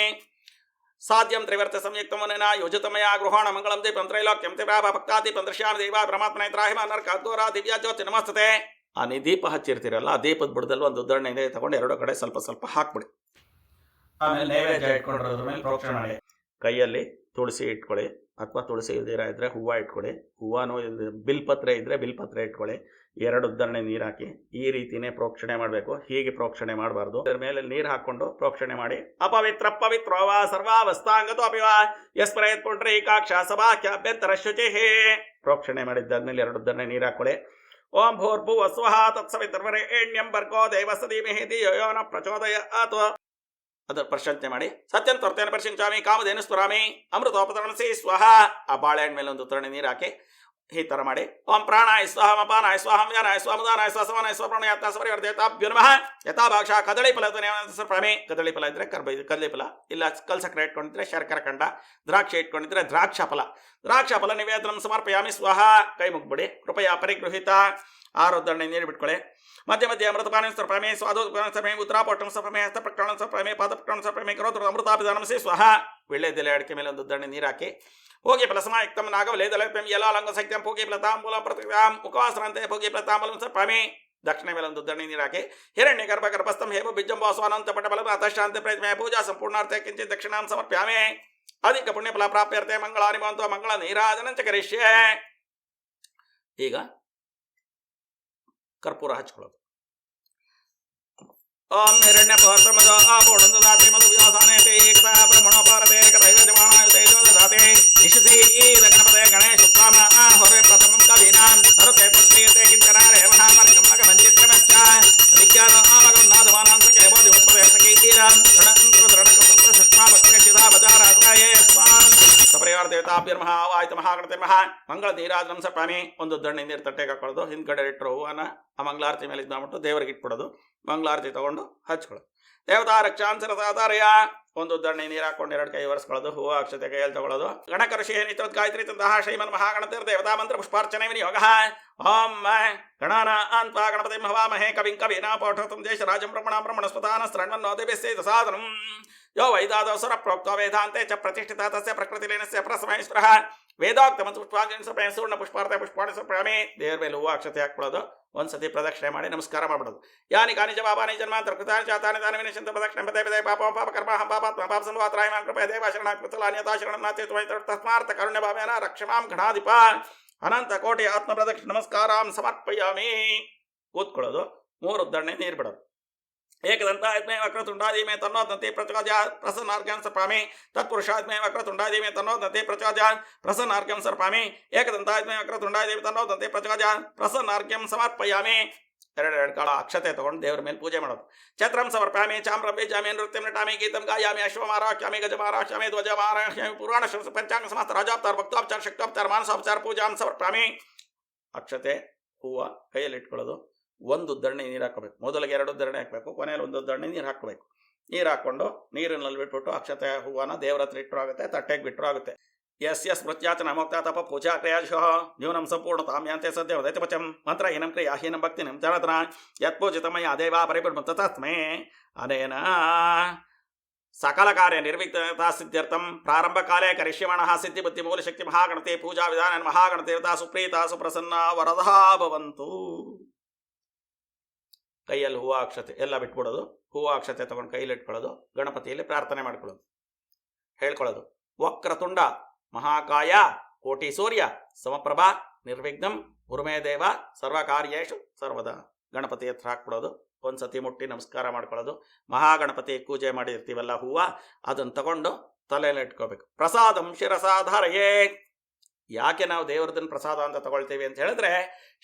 ಸಾಧ್ಯಂ ತ್ರಿವರ್ತ ಸಂಯುಕ್ತಮನೇನ ಯೋಜಿತಮಯ ಗೃಹಾಣ ಮಂಗಳಂ ದೀಪಂ ತ್ರೈಲೋಕ್ಯಂ ತ್ರಿಭಾವ ಭಕ್ತಾದೀಪಂ ದೃಶ್ಯಾಮಿ ದೇವ ಬ್ರಹ್ಮಾತ್ಮನೇ ತ್ರಾಹಿಮ ನರಕಾದ್ಗೋರ ದಿವ್ಯ ಜ್ಯೋತಿ ನಮಸ್ತತೆ. ಆ ನೀವು ದೀಪ ಹಚ್ಚಿರ್ತೀರಲ್ಲ, ಆ ದೀಪದ ಬುಡದಲ್ಲಿ 1 ಉದ್ಧರಣೆ ಇದೆ ತಗೊಂಡು 2 ಕಡೆ ಸ್ವಲ್ಪ ಸ್ವಲ್ಪ ಹಾಕ್ಬಿಡಿ. ಆಮೇಲೆ ನೈವೇದ್ಯ ಇಟ್ಕೊಂಡಿರೋದ್ರ ಮೇಲೆ ಪ್ರೋಕ್ಷಣೆ ಮಾಡಿ. ಕೈಯಲ್ಲಿ ತುಳಸಿ ಇಟ್ಕೊಳ್ಳಿ, ಅಥವಾ ತುಳಸಿ ಇಲ್ದಿರ ಇದ್ದರೆ ಹೂವು ಇಟ್ಕೊಳ್ಳಿ. ಹೂವನೂ ಬಿಲ್ಪತ್ರೆ ಇದ್ದರೆ ಬಿಲ್ಪತ್ರೆ ಇಟ್ಕೊಳ್ಳಿ. 2 ಉದ್ಧರಣೆ ನೀರು ಹಾಕಿ ಈ ರೀತಿನೇ ಪ್ರೋಕ್ಷಣೆ ಮಾಡಬೇಕು. ಹೀಗೆ ಪ್ರೋಕ್ಷಣೆ ಮಾಡಬಾರ್ದು. ಅದರ ಮೇಲೆ ನೀರು ಹಾಕ್ಕೊಂಡು ಪ್ರೋಕ್ಷಣೆ ಮಾಡಿ. ಅಪವಿತ್ರ ಪವಿತ್ರೋವ ಸರ್ವಾವಸ್ಥಾಂಗತೋ ಅಪಿವ ಯಸ್ಪ್ರಯತ್ ಪುಂಡ್ರೀಕಾಕ್ಷ ಸಭಾಖ್ಯಾಭ್ಯಂತರ ಶುಚಿ. ಪ್ರೋಕ್ಷಣೆ ಮಾಡಿದ್ದಾದ್ಮೇಲೆ 2 ಉದ್ಧರಣೆ ನೀರು ಹಾಕ್ಕೊಳ್ಳಿ. ಓಂ ಭೂರ್ಭುವ ಸ್ವಃ ತತ್ಸವಿತರ್ವರೆಣ್ಯಂ ಭರ್ಗೋ ದೇವಸ್ಯ ಧೀಮಹಿ ಧಿಯೋ ಯೋ ನಃ ಪ್ರಚೋದಯಾತ್. ಅದರ ಪ್ರಶಂಸೆ ಮಾಡಿ. ಸತ್ಯಂ ತ್ವರ್ತೇನ ಪ್ರಶಂಸಾಮಿ ಕಾಮಧೇನು ಸ್ಮರಾಮಿ ಅಮೃತೋಪತರಣಸಿ ಸ್ವಹ. ಆ ಬಾಳೆಹಣ್ಣು ಮೇಲೆ 1 ಉದ್ಧರಣೆ ನೀರು ಹಾಕಿ ಈ ಥರ ಮಾಡಿ. ಓಂ ಪ್ರಾಣಾಯ ಸ್ವಾಹಂ ಅಪಾನಾಯ ಸ್ವಾಹಂ ವ್ಯಾನಾಯ ಸ್ವಾಮದಾನಾಯ ಸ್ವಸವನಾಯ ಸ್ವಪ್ರಾಣಯಾತ್ಮ ಸ್ವರಿವರ್ಧೇತಾಭ್ಯೋ ನಮಃ. ಯಥಾಭಾಕ್ಷ ಕದಳಿ ಫಲದ ಸರ್ಪಾಮಿ. ಕದಳಿ ಫಲ ಇದ್ದರೆ ಕದಳಿ ಫಲ, ಇಲ್ಲ ಕಲ್ಸಕ್ರೆ ಇಟ್ಕೊಂಡಿದ್ರೆ ಶರ್ಕರ ಖಂಡ, ದ್ರಾಕ್ಷಿ ಇಟ್ಕೊಂಡಿದ್ರೆ ದ್ರಾಕ್ಷ ಫಲ. ದ್ರಾಕ್ಷ ಫಲ ನಿವೇದನ ಸಮರ್ಪಯಾಮಿ ಸ್ವಹ. ಕೈ ಮುಗ್ಬಿಡಿ. ಕೃಪಯಾ ಪರಿಗೃಹಿತ. 6 ಉದ್ಧರಣೆ ನೀರು ಬಿಟ್ಕೊಳ್ಳಿ. ಮಧ್ಯ ಮಧ್ಯ ಅಮೃತಪಾನ ಸರ್ಪಮೇ ಸ್ವಾದೋತ್ಪನ್ನ ಉತ್ತರಾಪೋಷ್ಟಂ ಸರ್ಪಮೇ ಹಸ್ತಪ್ರಕರಣ ಸರ್ಪಮೇ ಪಾದಪ್ರಕರಣ ಸರ್ಪಮೇ ಕರೋತ್ರ ಅಮೃತಾಪಿದಾನಮಸಿ ಸ್ವಹ. ವಿಳ್ಳೆದೆಲೆ ಅಡಿಕೆ ಮೇಲೆ 1 ಉದ್ಧರಣೆ ನೀರು ಹಾಕಿ. ಹೋಗಿ ಫಲಸಮಾಯುಕ್ತಂ ನಾಗವಲೇದಲಪಂ ಯಲಾಲಂಗ ಸಹಿತಂ ಭೋಗಿ ಪ್ಲತಾಂಬೂಲಂ ಪ್ರತಿಕ್ರಾಂ ಮುಖವಾಸರಂತೆ ಭೋಗಿ ಪ್ಲತಾಂಬೂಲಂ ಸರ್ಪಮೇ. ದಕ್ಷಿಣ ಮೇಲೆ 1 ಉದ್ಧರಣೆ ನೀರು ಹಾಕಿ. ಹಿರಣ್ಯ ಗರ್ಭಗರ್ಭಸ್ಥಂ ಹೇಮ ಬಿಜ್ಜಂಬಾಸ್ವಾನಂತ ಪಟಬಲ ಅತಃಶಾಂತಿ ಪ್ರಯತ್ನ ಪೂಜಾ ಸಂಪೂರ್ಣಾರ್ಥ ಕಿಂಚಿತ್ ದಕ್ಷಿಣಾಂ ಸಮರ್ಪ್ಯಾಮಿ. ಅಧಿಕ ಪುಣ್ಯಫಲ ಪ್ರಾಪ್ಯರ್ತೆ ಮಂಗಳಾನಿ ಭವಂತು. ಮಂಗಳ ನೀರಾಜನಂಚ ಕರಿಷ್ಯೆ. ಈಗ ಕರ್ಪೂರ ಹಚ್ಕೊಳ್ಳೋದು. ಓಂ ಹಿರಣ್ಯ ಪೋತ್ರಮದ ಆಪೋಣಂ ದದಾತಿ ಮಧು ವ್ಯಾಸಾನೇತೆ ಏಕದಾ ಬ್ರಹ್ಮಣೋಪಾರತೆ ಏಕದೈವಜಮಾನಾಯುತೆ ದದಾತಿ ನಿಶಸಿ ಗಣಪತೆ ಗಣೇಶ ಉತ್ಥಾಮ ಹೊರೆ ಪ್ರಥಮಂ ಕವೀನಾಂ ಸರತೆ ಪುತ್ರೀಯತೆ ಕಿಂಚನ ರೇವಹ ಮರ್ಕಮ್ಮಗ ಮಂಚಿತ್ರಮಚ್ಚ ವಿಜ್ಞಾನ ಆಮಗನ್ನಾದಮಾನಾಂ ಸಕೇವ ದಿವಸ್ಪದೆ ಸಕೀತೀರಾಂ ರಣಕೃತ ಸುಷ್ಮಾ ಭಕ್ತಿ ಸಿಧಾ ಬಜಾರಾಸಾಯೇ ಸ್ವಾನ್ ಸಪರಿವಾರ ದೇವತಾಭ್ಯರ್ಮಃ ಆವಾಯಿತ ಮಹಾಗಣತಿರ್ಮಃ ಮಂಗಳ ನೀರಾಜನಂ ಸಪಾಮಿ. ಒಂದು ದಣ್ಣೆ ನೀರು ತಟ್ಟೆಗೆ ಹಾಕೊಳ್ಳೋದು, ಹಿಂದ್ಗಡೆ ಇಟ್ಟರು ಹೂವನ್ನ ಆ ಮಂಗಳಾರತಿ ಮೇಲೆ ಇದ್ಬಿಟ್ಟು ದೇವರಿಗೆ ಇಟ್ಬಿಡೋದು. ಮಂಗಳಾರತಿ ತಗೊಂಡು ಹಚ್ಕೊಳ್ಳೋದು. ದೇವತಾ ರಕ್ಷಾಂತರ ಸಾಧಾರಯ ಒಂದು ದಣ್ಣೆ ನೀರು ಹಾಕೊಂಡು 2 ಕೈ ಒರೆಸ್ಕೊಳ್ಳೋದು. ಹೂವು ಅಕ್ಷತೆ ಕೈಯಲ್ಲಿ ತಗೊಳ್ಳೋದು. ಗಣಕಋಷಿ ನಿತ್ಯೋತ್ ಗಾಯತ್ರಿ ತಂತಹ ಶ್ರೀಮನ್ ಮಹಾಗಣತಿರ್ ದೇವತಾ ಮಂತ್ರ ಪುಷ್ಪಾರ್ಚನೆ ವಿನಿಯೋಗ. ಓಂ ಗಣಾನ ಅಂತ ಗಣಪತಿ ಹವಾಮಹೇ ಕವಿಂ ಕವಿನಾ ಪೌಠಂ ದೇಶ ರಾಜಂ ಬ್ರಹ್ಮಣ ಬ್ರಹ್ಮಣಸ್ಪತಾನ ಸ್ರಣ್ವನ್ನೋದೇಭಿಸ್ಸೇತ ಸಾಧನಂ ಯೋ ವೈದಾದವಸರ ಪ್ರೋಕ್ತ ವೇದಾಂತೆ ಚ ಪ್ರತಿಷ್ಠಿತ ತಸ್ಯ ಪ್ರಕೃತಿಲೀನಸ್ಯ ಪ್ರಸಮಯ ಸ್ಪೃಹ ವೇದೋಕ್ತ ಮತ್ತು ಪುಷ್ಪಾಂಜಲಿ ಸುವರ್ಣ ಪುಷ್ಪಾರ್ಥ ಪುಷ್ಪಾಣಿ ಸ್ವಪ್ರಾಮಿ. ದೇವರ ಮೇಲೆ ಹೂವು ಅಕ್ಷತೆ ಹಾಕ್ಕೊಳ್ಳೋದು. ಒಂದ್ಸತಿ ಪ್ರದಕ್ಷಿಣೆ ಮಾಡಿ ನಮಸ್ಕಾರ ಮಾಡ್ಬಿಡೋದು. ಯಾನಿ ಕಾನಿ ಜ ಪಾಪಾನಿ ಜನ್ಮಾಂತರ ಕೃತಾನಿ ಚಾತಾನಿ ತಾನಿ ವಿನಿಶಂತ ಪ್ರದಕ್ಷಿಣೆ ಪದೇ ಪದೇ ಪಾಪಂ ಪಾಪ ಕರ್ಮಹಂ ಪಾಪಾತ್ಮ ಪಾಪ ಸಂವಾತ್ರಾಯಮಾಂ ಕೃಪಯ ದೇವ ಶರಣಾತ್ ಕೃತಲಾನ್ಯತಾ ಶರಣನಾಥೇ ತಸ್ಮಾರ್ಥ ಕರುಣ್ಯ ಭಾವೇನ ರಕ್ಷಮಾಂ ಘನಾಧಿಪ ಅನಂತ ಕೋಟಿ ಆತ್ಮ ಪ್ರದಕ್ಷಿಣೆ ನಮಸ್ಕಾರಾಂ ಸಮರ್ಪಯಾಮಿ. ಕೂತ್ಕೊಳ್ಳೋದು. 3 ದಣ್ಣೆ ನೀರು ಬಿಡೋದು. ಏಕದಂತಾತ್ಮೇ ವಕ್ರತುಂಡಾದಿಮೇ ತನ್ನೋದಂತೆ ಪ್ರಚೋದಯಾತ್ ಪ್ರಸನ್ನಾರ್ಘ್ಯಂ ಸರ್ಪಾಮಿ. ತತ್ಪುರುಷಾತ್ಮೇ ವಕ್ರತುಂಡಾದಿಮೇ ತನ್ನೋದಂತೆ ಪ್ರಚೋದಯಾತ್ ಪ್ರಸನ್ನಾರ್ಘ್ಯಂ ಸರ್ಪಾಮಿ. ಏಕದಂತಾತ್ಮೇ ವಕ್ರತುಂಡಾದಿಮೇ ತನ್ನೋದಂತೆ ಪ್ರಚೋದಯಾತ್ ಪ್ರಸನ್ನಾರ್ಘ್ಯಂ ಸಮರ್ಪಯಾಮಿ. 2 ಕಾಳ ಅಕ್ಷತೆ ತಗೊಂಡು ದೇವರ ಮೇಲೆ ಪೂಜೆ ಮಾಡೋದು. ಛತ್ರಂ ಸಮರ್ಪಯಾಮಿ ಚಾಮ್ರಂ ಬೀಜಾಮಿ ನೃತ್ಯಂ ನಟಾಮಿ ಗೀತಂ ಗಾಯಾಮಿ ಅಶ್ವಮಾರಾಕ್ಯಾಮಿ ಗಜಮಾರಾಕ್ಯಾಮಿ ಧ್ವಜಮಾರಾಕ್ಯಾಮಿ ಪುರಾಣ ಪಂಚಾಂಗ ಸಮಸ್ತ ರಾಜಾವತಾರ ಭಕ್ತಾವತಾರ ಶಕ್ತಾವತಾರ ಮಾನಸಾವತಾರ ಪೂಜಾಂ ಸಮರ್ಪಯಾಮಿ. ಅಕ್ಷತೆ ಹೂವು ಕೈಯಲ್ಲಿ ಇಟ್ಕೊಳ್ಳೋದು. 1 ದಣ್ಣೆ ನೀರು ಹಾಕಬೇಕು. ಮೊದಲಿಗೆ 2 ದಣ್ಣೆ ಹಾಕಬೇಕು, ಕೊನೆಯಲ್ಲಿ 1 ದಣ್ಣೆ ನೀರು ಹಾಕಬೇಕು. ನೀರು ಹಾಕ್ಕೊಂಡು ನೀರಿನಲ್ಲಿ ಬಿಟ್ಬಿಟ್ಟು ಅಕ್ಷತೆ ಹೂವನ್ನ ದೇವರ ಹತ್ರ ಇಟ್ಟರು ಆಗುತ್ತೆ, ತಟ್ಟೆಗೆ ಬಿಟ್ಟರು ಆಗುತ್ತೆ. ಯಸ್ಯ ಸ್ಮೃತ್ಯಾಚನ ಮುಕ್ತ ತಪ ಪೂಜಾ ಕ್ರಿಯಾಶಃ ನ್ಯೂನಂ ಸಂಪೂರ್ಣತಾಮ್ಯಾಂತೆ ಸದ್ಯ ದೈತಪಚಂ ಮಂತ್ರ ಹೀನಂ ಕ್ರಿಯಾಹೀನಂ ಭಕ್ತಿನಂ ಜನತನ ಯತ್ಪೂಜಿತಮಯ ದೇವಾ ಪರಿಪೂರ್ಣ ತಸ್ಮೈ ಅನೇನ ಸಕಲ ಕಾರ್ಯ ನಿರ್ವಿಘ್ನತಾ ಸಿದ್ಧ್ಯರ್ಥಂ ಪ್ರಾರಂಭ ಕಾಲೇ ಕರಿಷ್ಯಮಾಣಃ ಸಿದ್ಧಿ ಬುದ್ಧಿ ಮೂಲಶಕ್ತಿ ಮಹಾಗಣತೆ ಪೂಜಾ ವಿಧಾನ ಮಹಾಗಣದೇವತಾ ಸುಪ್ರೀತಾ ಸುಪ್ರಸನ್ನ ವರದಾ ಭವಂತು. ಕೈಯಲ್ಲಿ ಹೂವು ಅಕ್ಷತೆ ಎಲ್ಲ ಬಿಟ್ಬಿಡೋದು. ಹೂವು ಅಕ್ಷತೆ ತಗೊಂಡು ಕೈಯಲ್ಲಿ ಇಟ್ಕೊಳ್ಳೋದು. ಗಣಪತಿಯಲ್ಲಿ ಪ್ರಾರ್ಥನೆ ಮಾಡ್ಕೊಳ್ಳೋದು. ಹೇಳ್ಕೊಳ್ಳೋದು. ವಕ್ರತುಂಡ ಮಹಾಕಾಯ ಕೋಟಿ ಸೂರ್ಯ ಸಮಪ್ರಭಾ ನಿರ್ವಿಘ್ನಂ ಗುರುಮೇ ದೇವ ಸರ್ವಕಾರ್ಯೇಷು ಸರ್ವದಾ. ಗಣಪತಿ ಹತ್ರ ಹಾಕ್ಬಿಡೋದು. ಒಂದ್ಸತಿ ಮುಟ್ಟಿ ನಮಸ್ಕಾರ ಮಾಡ್ಕೊಳ್ಳೋದು. ಮಹಾಗಣಪತಿ ಪೂಜೆ ಮಾಡಿರ್ತೀವಲ್ಲ ಹೂವು, ಅದನ್ನು ತಗೊಂಡು ತಲೆಯಲ್ಲಿ ಇಟ್ಕೋಬೇಕು. ಪ್ರಸಾದಂ ಶಿರಸಾಧಾರಯೇ. ಯಾಕೆ ನಾವು ದೇವರದನ್ನು ಪ್ರಸಾದ ಅಂತ ತಗೊಳ್ತೀವಿ ಅಂತ ಹೇಳಿದ್ರೆ,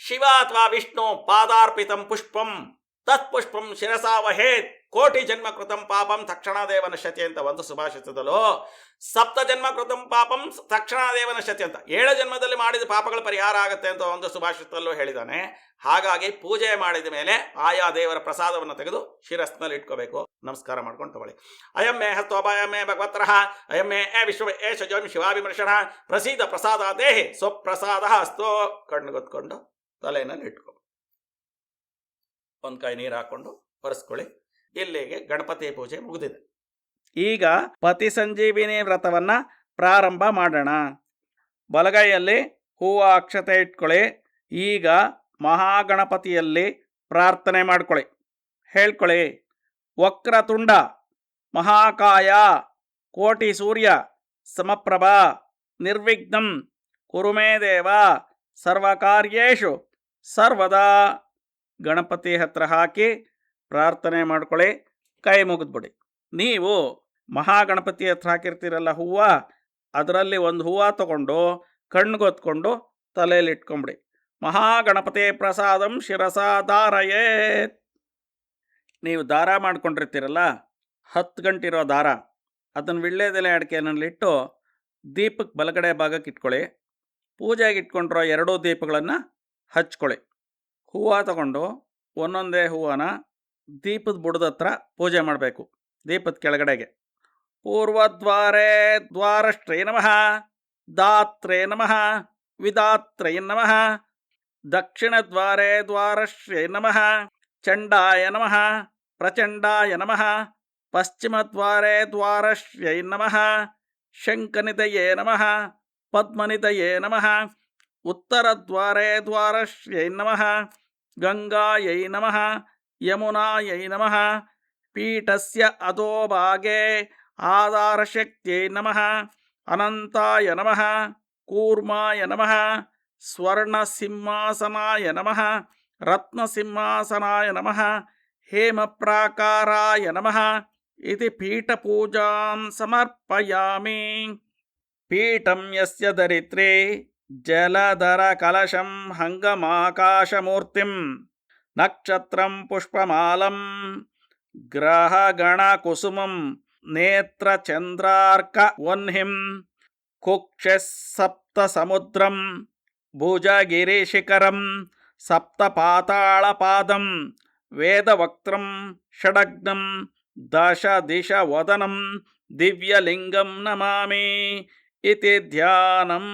ಶಿವ ಅಥವಾ ವಿಷ್ಣು ಪಾದಾರ್ಪಿತಂ ಪುಷ್ಪಂ ತತ್ಪುಷ್ಪಂ ಶಿರಸಾ ವಹೇತ್ ಕೋಟಿ ಜನ್ಮ ಕೃತಂ ಪಾಪಂ ತಕ್ಷಣಾದೇವ ನಶ್ಯತಿ ಅಂತ ಒಂದು ಸುಭಾಷಿತದಲ್ಲೋ, 7 ಜನ್ಮ ಕೃತಂ ಪಾಪಂ ತಕ್ಷಣಾದೇವ ನಶ್ಯತಿ ಅಂತ 7 ಜನ್ಮದಲ್ಲಿ ಮಾಡಿದ ಪಾಪಗಳ ಪರಿಹಾರ ಆಗುತ್ತೆ ಅಂತ ಒಂದು ಸುಭಾಷಿತದಲ್ಲೂ ಹೇಳಿದ್ದಾನೆ. ಹಾಗಾಗಿ ಪೂಜೆ ಮಾಡಿದ ಮೇಲೆ ಆಯಾ ದೇವರ ಪ್ರಸಾದವನ್ನು ತೆಗೆದು ಶಿರಸ್ನಲ್ಲಿ ಇಟ್ಕೋಬೇಕು. ನಮಸ್ಕಾರ ಮಾಡ್ಕೊಂಡು ತಗೊಳ್ಳಿ. ಅಯಂ ಮೇ ಹಸ್ತೋಪಾಯಂ ಮೇ ಭಗವತ್ರಃ ಅಯಂ ಮೇ ವಿಶ್ವ ಏಷ ಜೋಂ ಶಿವಾಭಿಮರ್ಶನ ಪ್ರಸೀದ ಪ್ರಸಾದ ದೇಹಿ ಸ್ವಪ್ರಸಾದ ಹಸ್ತೋ. ಕಣ್ಣುಗೊತ್ಕೊಂಡು ತಲೆಯಲ್ಲಿ ಇಟ್ಕೊ. 1 ಕೈ ನೀರು ಹಾಕೊಂಡು ಒರೆಸ್ಕೊಳ್ಳಿ. ಇಲ್ಲಿಗೆ ಗಣಪತಿ ಪೂಜೆ ಮುಗಿದಿದೆ. ಈಗ ಪತಿ ಸಂಜೀವಿನಿ ವ್ರತವನ್ನ ಪ್ರಾರಂಭ ಮಾಡೋಣ. ಬಲಗೈಯಲ್ಲಿ ಹೂವು ಅಕ್ಷತೆ ಇಟ್ಕೊಳ್ಳಿ. ಈಗ ಮಹಾಗಣಪತಿಯಲ್ಲಿ ಪ್ರಾರ್ಥನೆ ಮಾಡ್ಕೊಳ್ಳಿ. ಹೇಳ್ಕೊಳ್ಳಿ. ವಕ್ರತುಂಡ ಮಹಾಕಾಯ ಕೋಟಿ ಸೂರ್ಯ ಸಮಪ್ರಭಾ ನಿರ್ವಿಘ್ನಂ ಕುರುಮೇ ದೇವ ಸರ್ವಕಾರ್ಯೇಷು ಸರ್ವದಾ. ಗಣಪತಿ ಹತ್ರ ಹಾಕಿ ಪ್ರಾರ್ಥನೆ ಮಾಡ್ಕೊಳ್ಳಿ. ಕೈ ಮುಗಿದ್ಬಿಡಿ. ನೀವು ಮಹಾಗಣಪತಿ ಹತ್ರ ಹಾಕಿರ್ತೀರಲ್ಲ ಹೂವು, ಅದರಲ್ಲಿ 1 ಹೂವು ತಗೊಂಡು ಕಣ್ಗೊತ್ಕೊಂಡು ತಲೆಯಲ್ಲಿ ಇಟ್ಕೊಂಬಿಡಿ. ಮಹಾಗಣಪತಿ ಪ್ರಸಾದಂ ಶಿರಸಾ ಧಾರಯೇ. ನೀವು ದಾರ ಮಾಡ್ಕೊಂಡಿರ್ತೀರಲ್ಲ, 10 ಗಂಟೆ ಇರೋ ದಾರ, ಅದನ್ನು ವಿಳ್ಳೆದೆಲೆ ಅಡಿಕೆನಲ್ಲಿಟ್ಟು ದೀಪಕ್ಕೆ ಬಲಗಡೆ ಭಾಗಕ್ಕೆ ಇಟ್ಕೊಳ್ಳಿ. ಪೂಜೆಗೆ ಇಟ್ಕೊಂಡಿರೋ 2 ದೀಪಗಳನ್ನು ಹಚ್ಕೊಳ್ಳಿ. ಹೂವು ತಗೊಂಡು ಒಂದೊಂದೇ ಹೂವನ್ನ ದೀಪದ ಬುಡದ ಹತ್ರ ಪೂಜೆ ಮಾಡಬೇಕು. ದೀಪದ ಕೆಳಗಡೆಗೆ ಪೂರ್ವದ್ವಾರೇ ದ್ವಾರಶ್ರೇ ನಮಃ ದಾತ್ರೇ ನಮಃ ವಿದಾತ್ರೇ ನಮಃ ದಕ್ಷಿಣದ್ವಾರೇ ದ್ವಾರಶ್ರೇ ನಮಃ ಚಂಡಾಯ ನಮಃ ಪ್ರಚಂಡಾಯ ನಮಃ ಪಶ್ಚಿಮದ್ವಾರೇ ದ್ವಾರಶ್ರೇ ನಮಃ ಶಂಖನಿಧಯೇ ನಮಃ ಪದ್ಮನಿಧಯೇ ನಮಃ ಉತ್ತರದ್ವಾರೇ ದ್ವಾರಶ್ರೇ ನಮಃ ಗಂಗಾಯೈ ನಮಃ ಯಮುನಾಯೈ ನಮಃ ಪೀಠಸ್ಯ ಅಧೋಭಾಗೇ ಆಧಾರಶಕ್ತ್ಯೈ ನಮಃ ಅನಂತಾಯ ನಮಃ ಕೂರ್ಮಾಯ ನಮಃ ಸ್ವರ್ಣಸಿಂಹಾಸನಾಯ ನಮಃ ರತ್ನಸಿಂಹಾಸನಾಯ ನಮಃ ಹೇಮಪ್ರಾಕಾರಾಯ ನಮಃ ಇತಿ ಪೀಠಪೂಜಾಂ ಸಮರ್ಪಯಾಮಿ. ಪೀಠಂ ಯಸ್ಯ ದರಿತ್ರೇ ಜಲಧರ ಕಲಶಂ ಹಂಗಮಾಕಾಶಮೂರ್ತಿಂ ನಕ್ಷತ್ರಂ ಪುಷ್ಪಮಾಲಂ ಗ್ರಹಗಣಕುಸುಮಂ ನೇತ್ರಚಂದ್ರಾರ್ಕ ವನ್ಹಿಂ ಕುಕ್ಷಸ್ ಸಪ್ತಸಮುದ್ರಂ ಭುಜಗಿರಿಶಿಖರಂ ಸಪ್ತಪಾತಾಳಪಾದಂ ವೇದವಕ್ತ್ರಂ ಷಡಗ್ನಂ ದಶ ದಿಶ ವದನಂ ದಿವ್ಯಲಿಂಗಂ ನಮಾಮಿ ಇತಿ ಧ್ಯಾನಂ.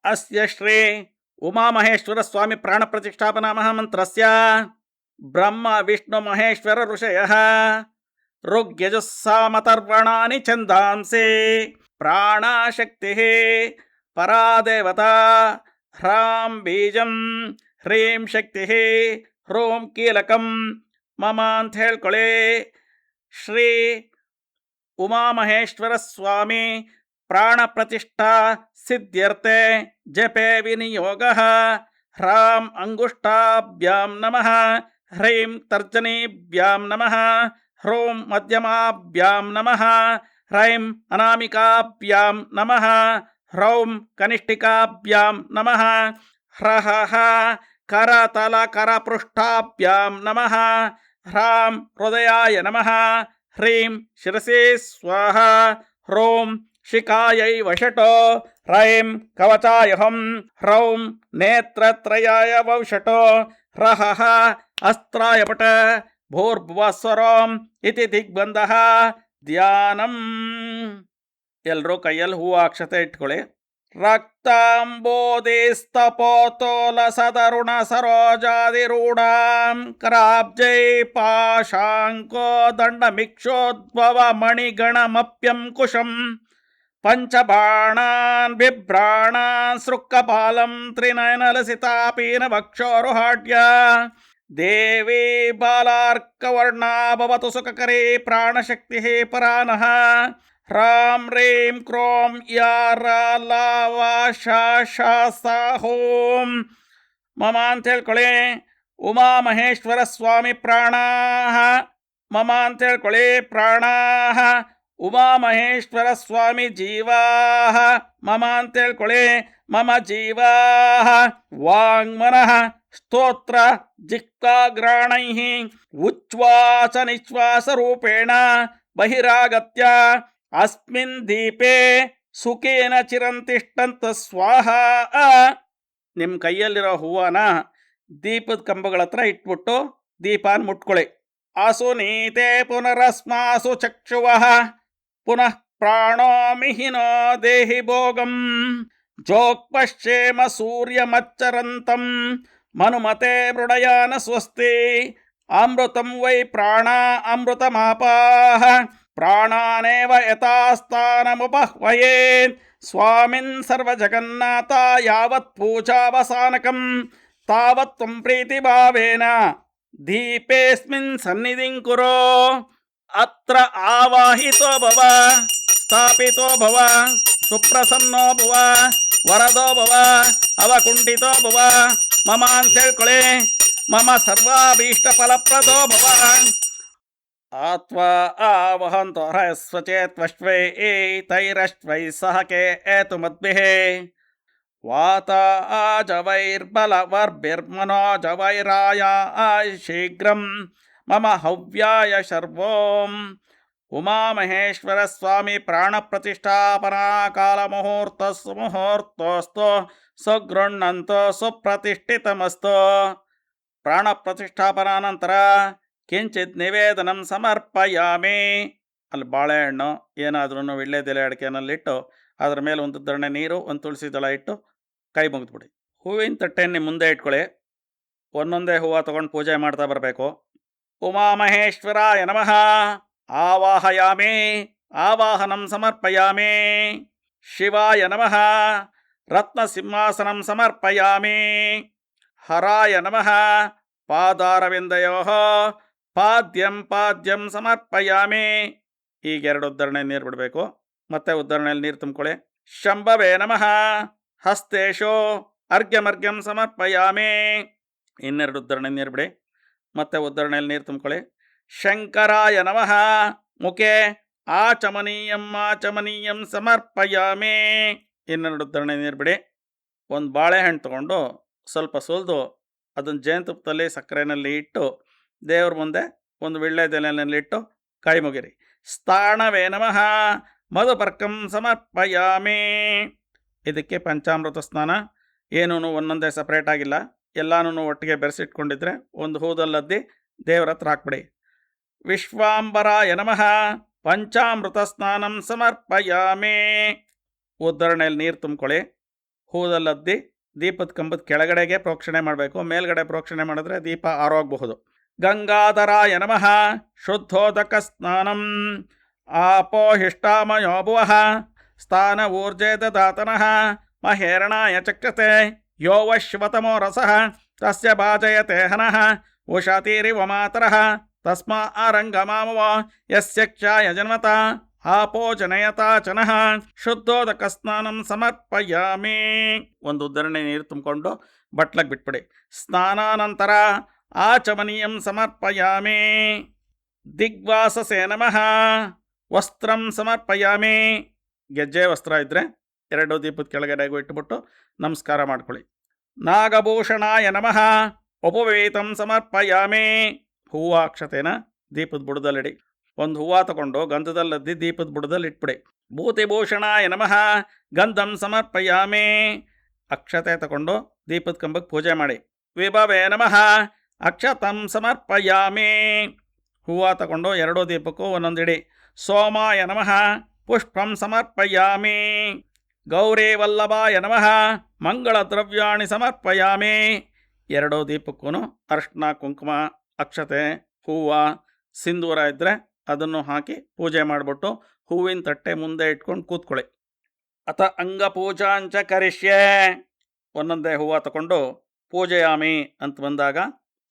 ಅಸ್ಯ ಶ್ರೀ ಉಮಾಮಹೇಶ್ವರ ಸ್ವಾಮಿ ಪ್ರಾಣ ಪ್ರತಿಷ್ಠಾಪನಾ ಮಹಾಮಂತ್ರಸ್ಯ ಬ್ರಹ್ಮ ವಿಷ್ಣು ಮಹೇಶ್ವರ ಋಷಯಃ ಋಗ್ಯಜುಸ್ಸಾಮತರ್ವಣಾನಿ ಛಂದಾಂಸಿ ಪ್ರಾಣಶಕ್ತಿಃ ಪರಾದೇವತಾ ಹ್ರಾಂ ಬೀಜಂ ಹ್ರೀಂ ಶಕ್ತಿಃ ಹ್ರೂಂ ಕೀಲಕಂ ಮಮ ಅಂತ ಹೇಳ್ಕೊಳ್ಳಿ. ಶ್ರೀ ಉಮಾಮಹೇಶ್ವರ ಸ್ವಾಮಿ ಪ್ರಾಣ ಪ್ರತಿಷ್ಠಾ ಸಿದ್ಧ್ಯರ್ಥೆ ಜಪೆ ವಿನಿಯೋಗಃ. ಹ್ರಾಂ ಅಂಗುಷ್ಟಾಭ್ಯಾಂ ನಮಃ, ಹ್ರೀಂ ತರ್ಜನೀಭ್ಯಾಂ ನಮಃ, ಹ್ರೂಂ ಮಧ್ಯಮಾಭ್ಯಾಂ ನಮಃ, ಹ್ರೈಂ ಅನಾಮಿಕಾಭ್ಯಾಂ ನಮಃ, ಹ್ರೌಂ ಕನಿಷ್ಠಿಕಾಭ್ಯಾಂ ನಮಃ, ಹ್ರಃ ಕರತಲ ಕರಪೃಷ್ಠಾಭ್ಯಾಂ ನಮಃ, ಹ್ರಾಂ ಹೃದಯಾಯ ನಮಃ, ಹ್ರೀಂ ಶಿರಸೇ ಸ್ವಾಹ, ಹ್ರೂಂ ಶಿಖಾಯೈ ವಷಟೋ, ಹ್ರೈಂ ಕವಚಾಯಹಂ, ಹ್ರೌಂ ನೇತ್ರತ್ರಯಾಯ ವೌಷಟೋ, ಹ್ರಃ ಅಸ್ತ್ರಾಯ ಪಟ, ಭೂರ್ಭುವಸ್ವರೋಂ ಇತಿ ದಿಗ್ಬಂಧಃ. ಧ್ಯಾನಂ. ಎಲ್ಲರೂ ಕೈಯಲ್ಲಿ ಹೂವು ಅಕ್ಷತೆ ಇಟ್ಕೊಳ್ಳಿ. ರಕ್ತಾಂಬೋಧಿಸ್ತಪೋತೋಲ ಸದರುಣ ಸರೋಜಾದಿರೂಢಾಂ ಕರಾಬ್ಜೈ ಪಾಶಾಂಕೋ ದಂಡಮಿಕ್ಷೋದ್ಭವ ಮಣಿಗಣಮಪ್ಯಂ ಕುಶಂ ಪಂಚಬಾಣಾನ್ ಬಿಭ್ರಾಣಾನ್ ಸೃಕ್ಕಪಾಲಂ ತ್ರಿನಯನಲಸಿತಾಪೀನ ವಕ್ಷೋರುಹಾಡ್ಯ ದೇವಿ ಬಾಲಾರ್ಕವರ್ಣಾ ಭವತು ಸುಖಕರೇ ಪ್ರಾಣಶಕ್ತಿ ಪರಾನಃ. ಹ್ರಾಂ ಹ್ರೀಂ ಕ್ರೋಂ ಯಾರಾಲಾವಾಶಾಶಾಸೋಂ ಮಮ ಅಂತ ಹೇಳ್ಕೊಳ್ಳಿ. ಉಮಾಮಹೇಶ್ವರ ಸ್ವಾಮಿ ಪ್ರಾಣಾಹ ಮಮ ಅಂತ ಹೇಳ್ಕೊಳ್ಳಿ. ಪ್ರಾಣಾಹ ಉಮಾಮಹೇಶ್ವರ ಸ್ವಾಮಿ ಜೀವಾಹ ಮಮ ಅಂತ ಹೇಳ್ಕೊಳ್ಳಿ. ಮಮ ಜೀವಾಹ ವಾಂಗ್ಮನಃ ಸ್ತೋತ್ರ ಜಿಕ್ತಾಗ್ರಾಣೈಃ ಉಚ್ಛ್ವಾಸ ನಿಶ್ವಾಸ ರೂಪೇಣ ಬಹಿರಾಗತ್ಯ ಅಸ್ಮಿನ್ ದೀಪೇ ಸುಖೇನ ಚಿರಂತಿಷ್ಟಂತ ಸ್ವಾಹ. ನಿಮ್ಮ ಕೈಯಲ್ಲಿರೋ ಹೂವನ ದೀಪದ ಕಂಬಗಳ ಹತ್ರ ಇಟ್ಬಿಟ್ಟು ದೀಪಾನ್ ಮುಟ್ಕೊಳ್ಳಿ. ಅಸುನೀತೆ ಪುನರಸ್ಮಾಸು ಚಕ್ಷುವಃ ಪುನಃ ಪ್ರಾಣೋ ಮಿಹಿನೋ ದೇಹಿ ಭೋಗಂ ಜೋಕ್ಪಶ್ಚೇಮ ಸೂರ್ಯಮಚ್ಚರಂತಂ ಮನುಮತೆ ಮೃಡಯಾನ ಸ್ವಸ್ತಿ. ಅಮೃತಂ ವೈ ಪ್ರಾಣ ಅಮೃತಮಾಪಾಹ ಪ್ರಾಣಾನೇವ ಯಥಾಸ್ಥಾನಮುಪಹ್ವಯೇ ಸ್ವಾಮಿನ್ ಸರ್ವಜಗನ್ನಾಥ ಯಾವತ್ ಪೂಜಾವಸಾನಕಂ ತಾವತ್ ತ್ವಂ ಪ್ರೀತಿಭಾವೇನ ದೀಪೇಸ್ಮಿನ್ ಸನ್ನಿಧಿಂ ಕುರು. ಅತ್ರ ಆವಾಹಿತೋ ಭವ ಸ್ಥಾಪಿತೋ ಭವ ಸುಪ್ರಸನ್ನೋ ಭವ ವರದೋ ಭವ ಅವಕುಂಠಿತೋ ಭವ ಮಮ ಅಂತ ಹೇಳ್ಕೊಳ್ಳಿ. ಮಮ ಸರ್ವಾಭೀಷ್ಟ ಫಲಪ್ರದೋ ಭವ. ಆತ್ವಾ ಆವಹಂತೋ ಹರಸ್ವಚೇತ್ವಶ್ವೈ ತೈರಶ್ವೈ ಸಹಕೆ ಏತುಮದ್ಭಿಃ ವಾತ ಆಜವೈರ್ಬಲವರ್ಭಿರ್ಮನೋಜವೈರಾಯ ಶೀಘ್ರಂ ಮಮ ಹವ್ಯಾಯ ಶರ್ವೋಂ. ಉಮಾಮಹೇಶ್ವರ ಸ್ವಾಮಿ ಪ್ರಾಣ ಪ್ರತಿಷ್ಠಾಪನಾ ಕಾಲ ಮುಹೂರ್ತೋಸ್ತು ಸುಗೃಣ್ಣಂತೋ ಸುಪ್ರತಿಷ್ಠಿತಮಸ್ತು. ಪ್ರಾಣ ಪ್ರತಿಷ್ಠಾಪನಾ ನಂತರ ಕಿಂಚಿತ್ ನಿವೇದನಂ ಸಮರ್ಪಯಾಮಿ. ಅಲ್ಲಿ ಬಾಳೆಹಣ್ಣು ಏನಾದ್ರೂ ವಿಳ್ಳೆದೆಲೆ ಅಡಿಕೆನಲ್ಲಿಟ್ಟು ಅದರ ಮೇಲೆ ಒಂದು ಧರಣೆ ನೀರು ಒಂದು ತುಳಸಿ ದಳ ಇಟ್ಟು ಕೈ ಮುಗಿದ್ಬಿಡಿ. ಹೂವಿನ ತಟ್ಟೆಯನ್ನು ಮುಂದೆ ಇಟ್ಕೊಳ್ಳಿ. ಒಂದೊಂದೇ ಹೂವು ತೊಗೊಂಡು ಪೂಜೆ ಮಾಡ್ತಾ ಬರಬೇಕು. ಉಮಾಮಹೇಶ್ವರಾಯ ನಮಃ ಆವಾಹಯಾಮಿ ಆವಾಹನಂ ಸಮರ್ಪಯಾಮಿ. ಶಿವಾಯ ನಮಃ ರತ್ನಸಿಂಹಾಸನಂ ಸಮರ್ಪಯಾಮಿ. ಹರಾಯ ನಮಃ ಪಾದಾರವಿಂದಯೋಃ ಪಾದ್ಯಂ ಸಮರ್ಪಯಾಮಿ. ಈಗ 2 ಉದ್ಧರಣೆ ನೀರು ಬಿಡಬೇಕು. ಮತ್ತೆ ಉದ್ಧರಣೆಯಲ್ಲಿ ನೀರು ತುಂಬಿಕೊಳ್ಳಿ. ಶಂಭವೇ ನಮಃ ಹಸ್ತೇಶು ಅರ್ಘ್ಯಮರ್ಘ್ಯಂ ಸಮರ್ಪಯಾಮಿ. ಇನ್ನೆರಡು ಉದ್ಧರಣೆ ನೀರು ಬಿಡಿ. ಮತ್ತೆ ಉದ್ಧರಣೆಯಲ್ಲಿ ನೀರು ತುಂಬ್ಕೊಳ್ಳಿ. ಶಂಕರಾಯ ನಮಃ ಮುಖೆ ಆಚಮನೀಯಂ ಸಮರ್ಪಯಾಮಿ. ಇನ್ನೆರಡು ಉದ್ಧರಣೆ ನೀರು ಬಿಡಿ. ಒಂದು ಬಾಳೆಹಣ್ಣು ತಗೊಂಡು ಸ್ವಲ್ಪ ಸುಲಿದು ಅದನ್ನು ಜೇನುತುಪ್ಪದಲ್ಲಿ ಸಕ್ಕರೆಯಲ್ಲಿ ಇಟ್ಟು ದೇವ್ರ ಮುಂದೆ ಒಂದು ವೀಳ್ಯದೆಲೆಯಲ್ಲಿಟ್ಟು ಕೈ ಮುಗಿರಿ. ಸ್ಥಾಣವೇ ನಮಃ ಮಧುಪರ್ಕಂ ಸಮರ್ಪಯಾಮಿ. ಇದಕ್ಕೆ ಪಂಚಾಮೃತ ಸ್ನಾನ. ಏನೂ ಒಂದೊಂದೇ ಸಪ್ರೇಟ್ ಆಗಿಲ್ಲ, ಎಲ್ಲನೂ ಒಟ್ಟಿಗೆ ಬೆರೆಸಿಟ್ಕೊಂಡಿದ್ರೆ ಒಂದು ಹೂದಲ್ಲದ್ದಿ ದೇವರ ಹತ್ರ ಹಾಕ್ಬಿಡಿ. ವಿಶ್ವಾಂಬರಾಯ ನಮಃ ಪಂಚಾಮೃತ ಸ್ನಾನಂ ಸಮರ್ಪಯಾಮಿ. ಉದ್ಧರಣೆಯಲ್ಲಿ ನೀರು ತುಂಬ್ಕೊಳ್ಳಿ. ಹೂದಲ್ಲದ್ದಿ ದೀಪದ ಕಂಬದ ಕೆಳಗಡೆಗೆ ಪ್ರೋಕ್ಷಣೆ ಮಾಡಬೇಕು, ಮೇಲ್ಗಡೆ ಪ್ರೋಕ್ಷಣೆ ಮಾಡಿದ್ರೆ ದೀಪ ಆರೋಗಬಹುದು. ಗಂಗಾಧರಾಯ ನಮಃ ಶುದ್ಧೋದಕ ಸ್ನಾನಂ ಆಪೋಹಿಷ್ಟಾಮಯೋ ಭುವಃ ಸ್ಥಾನ ಊರ್ಜೆ ದದಾತನಃ ಮಹೇರಣಾಯ ಚಕ್ರತೆ ಯೋ ವಶ್ವತಮೋ ರಸಃ ತಸ್ಯ ಭಾಜಯತೆ ಹನಃ ಉಷಾತೀರಿವ ಮಾತರಃ ತಸ್ಮಾ ಆರಂಗಮಾಮವ ಯಸ್ಯ ಕ್ಷಾಯ ಜನ್ಮತ ಆಪೋ ಜನಯತಾ ಚನಃ ಶುದ್ಧೋದಕ ಸ್ನಾನಂ ಸಮರ್ಪಯಾಮಿ. ಒಂದು ಉದ್ಧರಣೆ ನೀರು ತುಂಬಿಕೊಂಡು ಬಟ್ಲಕ್ಕೆ ಬಿಟ್ಬಿಡಿ. ಸ್ನಾನಾನಂತರ ಆಚಮನೀಯಂ ಸಮರ್ಪಯಾಮಿ. ದಿಗ್ವಾಸಸೇ ನಮಃ ವಸ್ತ್ರಂ ಸಮರ್ಪಯಾಮಿ. ಗೆಜ್ಜೆ ವಸ್ತ್ರ ಇದ್ದರೆ ಎರಡು ದೀಪದ ಕೆಳಗಡೆಗೂ ಇಟ್ಬಿಟ್ಟು ನಮಸ್ಕಾರ ಮಾಡ್ಕೊಳ್ಳಿ. ನಾಗಭೂಷಣಾಯ ನಮಃ ಉಪವೇತಂ ಸಮರ್ಪಯಾಮಿ. ಹೂವು ಅಕ್ಷತೆನ ದೀಪದ ಬುಡದಲ್ಲಿಡಿ. ಒಂದು ಹೂವು ತಗೊಂಡು ಗಂಧದಲ್ಲದ್ದಿ ದೀಪದ ಬುಡದಲ್ಲಿ ಇಟ್ಬಿಡಿ. ಭೂತಿಭೂಷಣಾಯ ನಮಃ ಗಂಧಂ ಸಮರ್ಪಯಾಮಿ. ಅಕ್ಷತೆ ತಗೊಂಡು ದೀಪದ ಕಂಬಕ್ಕೆ ಪೂಜೆ ಮಾಡಿ. ವಿಭವೇ ನಮಃ ಅಕ್ಷತಂ ಸಮರ್ಪಯಾಮಿ. ಹೂವು ತಗೊಂಡು ಎರಡೂ ದೀಪಕ್ಕೂ ಒಂದೊಂದಿಡಿ. ಸೋಮಾಯ ನಮಃ ಪುಷ್ಪಂ ಸಮರ್ಪಯಾಮಿ. ಗೌರಿ ವಲ್ಲಭಾಯ ನಮಃ ಮಂಗಳ ದ್ರವ್ಯಾಣಿ ಸಮರ್ಪಯಾಮಿ. ಎರಡೂ ದೀಪಕ್ಕೂ ಅರ್ಶಿನ ಕುಂಕುಮ ಅಕ್ಷತೆ ಹೂವು ಸಿಂಧೂರ ಇದ್ದರೆ ಅದನ್ನು ಹಾಕಿ ಪೂಜೆ ಮಾಡಿಬಿಟ್ಟು ಹೂವಿನ ತಟ್ಟೆ ಮುಂದೆ ಇಟ್ಕೊಂಡು ಕೂತ್ಕೊಳ್ಳಿ. ಅಥ ಅಂಗಪೂಜಾಂಚ ಕರಿಷ್ಯೆ. ಒಂದೊಂದೇ ಹೂವು ತಗೊಂಡು ಪೂಜೆಯಾಮಿ ಅಂತ ಬಂದಾಗ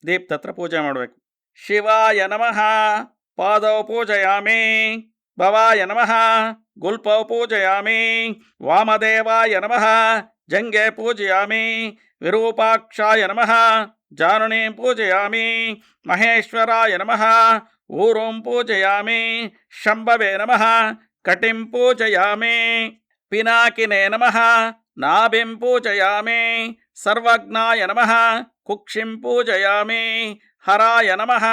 ದೀಪದ ಹತ್ರ ಪೂಜೆ ಮಾಡಬೇಕು. ಶಿವಾಯ ನಮಃ ಪಾದೌ ಪೂಜಯಾಮಿ. ಭವಾಯ ನಮಃ ಗುಲ್ಪೌ ಪೂಜಯಾಮಿ. ವಾಮದೇವಾಯ ನಮಃ ಜಂಗೆ ಪೂಜಯಾಮಿ. ವಿರೂಪಾಕ್ಷಾಯ ನಮಃ ಜಾನುಣೀಂ ಪೂಜಯಾಮಿ. ಮಹೇಶ್ವರಾಯ ನಮಃ ಊರುಂ ಪೂಜಯಾಮಿ. ಶಂಭವೇ ನಮಃ ಕಟಿಂ ಪೂಜಯಾಮಿ. ಪಿನಾಕಿನೇ ನಮಃ ನಾಭಿಂ ಪೂಜಯಾಮಿ. ಸರ್ವಜ್ಞಾಯ ನಮಃ ಕುಕ್ಷಿಂ ಪೂಜಯಾಮಿ. ಹರಾಯ ನಮಃ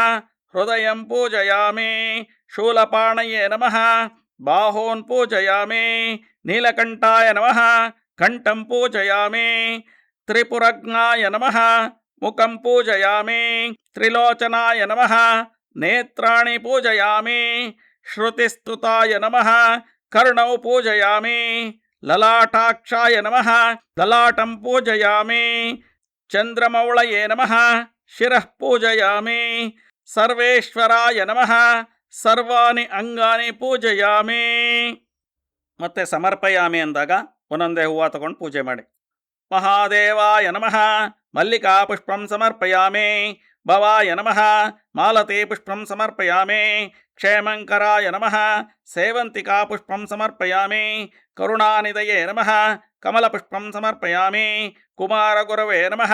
ಹೃದಯಂ ಪೂಜಯಾಮಿ. ಶೂಲಪಾಣಯೇ ನಮಃ ಬಾಹೂನ್ ಪೂಜಯಾಮಿ. ನೀಲಕಂಠಾಯ ನಮಃ ಕಂಠಂ ಪೂಜಯಾಮಿ. ತ್ರಿಪುರಜ್ಞಾಯ ನಮಃ ಮುಖಂ ಪೂಜಯಾಮಿ. ತ್ರಿಲೋಚನಾಯ ನಮಃ ನೇತ್ರಾಣಿ ಪೂಜಯಾಮಿ. ಶ್ರುತಿಸ್ತುತಾಯ ನಮಃ ಕರ್ಣೌ ಪೂಜಯಾಮಿ. ಲಲಾಟಾಕ್ಷಾಯ ನಮಃ ಲಲಾಟಂ ಪೂಜಯಾಮಿ. ಚಂದ್ರಮೌಳಯೇ ನಮಃ ಶಿರಃ ಪೂಜಯಾಮಿ. ಸರ್ವೇಶ್ವರಾಯ ನಮಃ ಸರ್ವಾಣಿ ಅಂಗಾನಿ ಪೂಜಯಾಮಿ. ಮತ್ತೆ ಸಮರ್ಪಯಾಮಿ ಅಂದಾಗ ಒಂದೊಂದೇ ಹೂವು ತಗೊಂಡು ಪೂಜೆ ಮಾಡಿ. ಮಹಾದೇವಾಯ ನಮಃ ಮಲ್ಲಿಕಾ ಪುಷ್ಪಂ ಸಮರ್ಪಯಾಮಿ. ಭವಾಯ ನಮಃ ಮಾಲತಿ ಪುಷ್ಪಂ ಸಮರ್ಪಯಾಮಿ. ಕ್ಷೇಮಂಕರಾಯ ನಮಃ ಸೇವಂತಿಕಾ ಪುಷ್ಪಂ ಸಮರ್ಪಯಾಮಿ. ಕರುಣಾನಿಧಯೇ ನಮಃ ಕಮಲಪುಷ್ಪಂ ಸಮರ್ಪಯಾಮಿ. ಕುಮಾರಗುರವೇ ನಮಃ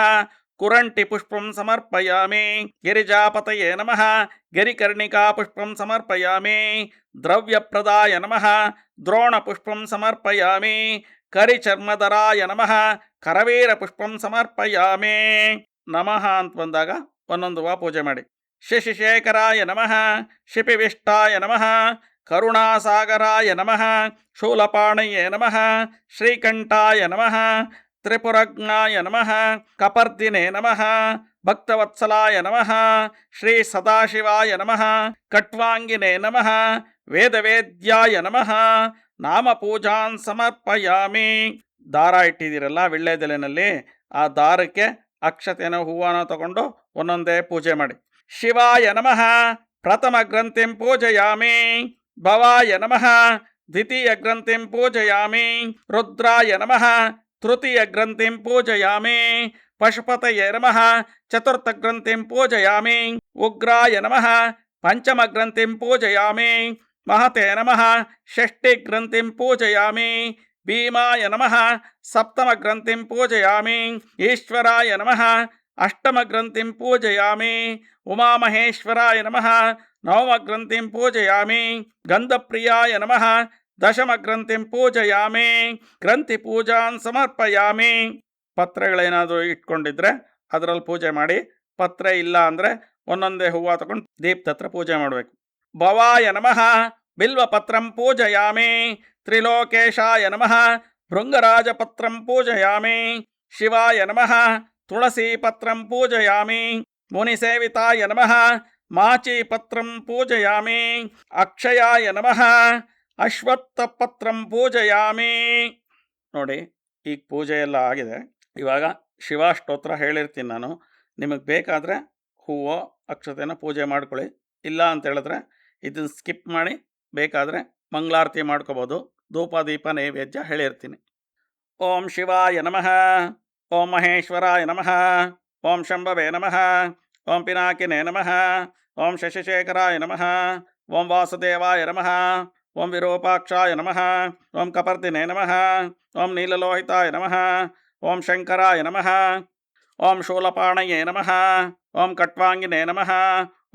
ಕುರಂಟಿ ಪುಷ್ಪಂ ಸಮರ್ಪಯಾಮಿ. ಗಿರಿಜಾಪತಯೇ ನಮಃ ಗಿರಿಕರ್ಣಿಕಾ ಪುಷ್ಪಂ ಸಮರ್ಪಯಾಮಿ. ದ್ರವ್ಯಪ್ರದಾಯ ನಮಃ ದ್ರೋಣ ಪುಷ್ಪಂ ಸಮರ್ಪಯಾಮಿ. ಕರಿಚರ್ಮಧರಾಯ ನಮಃ ಕರವೀರ ಪುಷ್ಪಂ ಸಮರ್ಪಯಾಮಿ. ನಮಃ ಅಂತ ಬಂದಾಗ ಒಂದೊಂದು ಪೂಜೆ ಮಾಡಿ. ಶಶಿಶೇಖರಾಯ ನಮಃ ಶಿಪಿವಿಷ್ಟಾಯ ನಮಃ ಕರುಣಾಸಾಗರಾಯ ನಮಃ ಶೂಲಪಾಣಯೇ ನಮಃ ಶ್ರೀಕಂಠಾಯ ನಮಃ ತ್ರಿಪುರಜ್ಞಾಯ ನಮಃ ಕಪರ್ದಿನೇ ನಮಃ ಭಕ್ತವತ್ಸಲಾಯ ನಮಃ ಶ್ರೀ ಸದಾಶಿವಾಯ ನಮಃ ಕಟ್ವಾಂಗಿನೇ ನಮಃ ವೇದವೇದ್ಯಾಯ ನಮಃ ನಾಮಪೂಜಾನ್ ಸಮರ್ಪಯಾಮಿ. ದಾರ ಇಟ್ಟಿದ್ದೀರಲ್ಲ ವೀಳ್ಯದೆಲೆನಲ್ಲಿ, ಆ ದಾರಕ್ಕೆ ಅಕ್ಷತೆನ ಹೂವನ ತಗೊಂಡು ಒಂದೊಂದೇ ಪೂಜೆ ಮಾಡಿ. ಶಿವಾಯ ನಮಃ ಪ್ರಥಮ ಗ್ರಂಥಿಂ ಪೂಜಯಾಮಿ. ಭವಾಯ ನಮಃ ದ್ವಿತೀಯ ಗ್ರಂಥಿಂ ಪೂಜಯಾಮಿ. ರುದ್ರಾಯ ನಮಃ ತೃತೀಯ ಗ್ರಂಥಿಂ ಪೂಜಯಾಮಿ. ಪಶುಪತಯೇ ನಮಃ ಚತುರ್ಥ ಗ್ರಂಥಿಂ ಪೂಜಯಾಮಿ. ಉಗ್ರಾಯ ನಮಃ ಪಂಚಮ ಗ್ರಂಥಿಂ ಪೂಜಯಾಮಿ. ಮಹತೆ ನಮಃ ಷಷ್ಠಿ ಗ್ರಂಥಿಂ ಪೂಜಯಾಮಿ. ಭೀಮಾಯ ನಮಃ ಸಪ್ತಮಗ್ರಂಥಿಂ ಪೂಜಯಾಮಿ. ಈಶ್ವರಾಯ ನಮಃ ಅಷ್ಟಮಗ್ರಂಥಿಂ ಪೂಜಯಾಮಿ. ಉಮಾಮಹೇಶ್ವರಾಯ ನಮಃ ನವಮಗ್ರಂಥಿಂ ಪೂಜಯಾಮಿ. ಗಂಧಪ್ರಿಯಾಯ ನಮಃ ದಶಮಗ್ರಂಥಿಂ ಪೂಜಯಾಮಿ. ಗ್ರಂಥಿ ಪೂಜಾನ್ ಸಮರ್ಪಯಾಮಿ. ಪತ್ರಗಳೇನಾದರೂ ಇಟ್ಕೊಂಡಿದ್ರೆ ಅದರಲ್ಲಿ ಪೂಜೆ ಮಾಡಿ. ಪತ್ರ ಇಲ್ಲ ಅಂದರೆ ಒಂದೊಂದೇ ಹೂವು ತಗೊಂಡು ದೀಪದ ಹತ್ರ ಪೂಜೆ ಮಾಡಬೇಕು. ಭವಾಯ ನಮಃ ಬಿಲ್ವಪತ್ರಂ ಪೂಜಯಾಮಿ. ತ್ರಿಲೋಕೇಶಾಯ ನಮಃ ಭೃಂಗರಾಜಪತ್ರಂ ಪೂಜಯಾಮಿ. ಶಿವಾಯ ನಮಃ ತುಳಸೀಪತ್ರಂ ಪೂಜಯಾಮಿ. ಮುನಿಸೇವಿತಾಯ ನಮಃ ಮಾಚೀಪತ್ರಂ ಪೂಜಯಾಮಿ. ಅಕ್ಷಯಾಯ ನಮಃ ಅಶ್ವತ್ಥಪತ್ರಂ ಪೂಜಯಾಮಿ. ನೋಡಿ, ಈಗ ಪೂಜೆ ಎಲ್ಲ ಆಗಿದೆ. ಇವಾಗ ಶಿವಾಷ್ಟೋತ್ರ ಹೇಳಿರ್ತೀನಿ ನಾನು. ನಿಮಗೆ ಬೇಕಾದರೆ ಹೂವು ಅಕ್ಷತೆನ ಪೂಜೆ ಮಾಡ್ಕೊಳ್ಳಿ. ಇಲ್ಲ ಅಂತ ಹೇಳಿದ್ರೆ ಇದನ್ನು ಸ್ಕಿಪ್ ಮಾಡಿ ಬೇಕಾದರೆ ಮಂಗಳಾರತಿ ಮಾಡ್ಕೋಬೋದು. ಧೂಪ ದೀಪ ನೈವೇದ್ಯ ಹೇಳಿರ್ತೀನಿ. ಓಂ ಶಿವಾಯ ನಮಃ. ಓಂ ಮಹೇಶ್ವರಾಯ ನಮಃ. ಓಂ ಶಂಭವೇ ನಮಃ. ಓಂ ಪಿನಾಕಿನೇ ನಮಃ. ಓಂ ಶಶಿಶೇಖರಾಯ ನಮಃ. ಓಂ ವಾಸುದೇವಾಯ ನಮಃ. ಓಂ ವಿರೂಪಾಕ್ಷಾಯ ನಮಃ. ಓಂ ಕಪರ್ದಿನೇ ನಮಃ. ಓಂ ನೀಲಲೋಹಿತಾಯ ನಮಃ. ಓಂ ಶಂಕರಾಯ ನಮಃ. ಓಂ ಶೂಲಪಾಣಯೇ ನಮಃ. ಓಂ ಕಟ್ವಾಂಗಿನೇ ನಮಃ.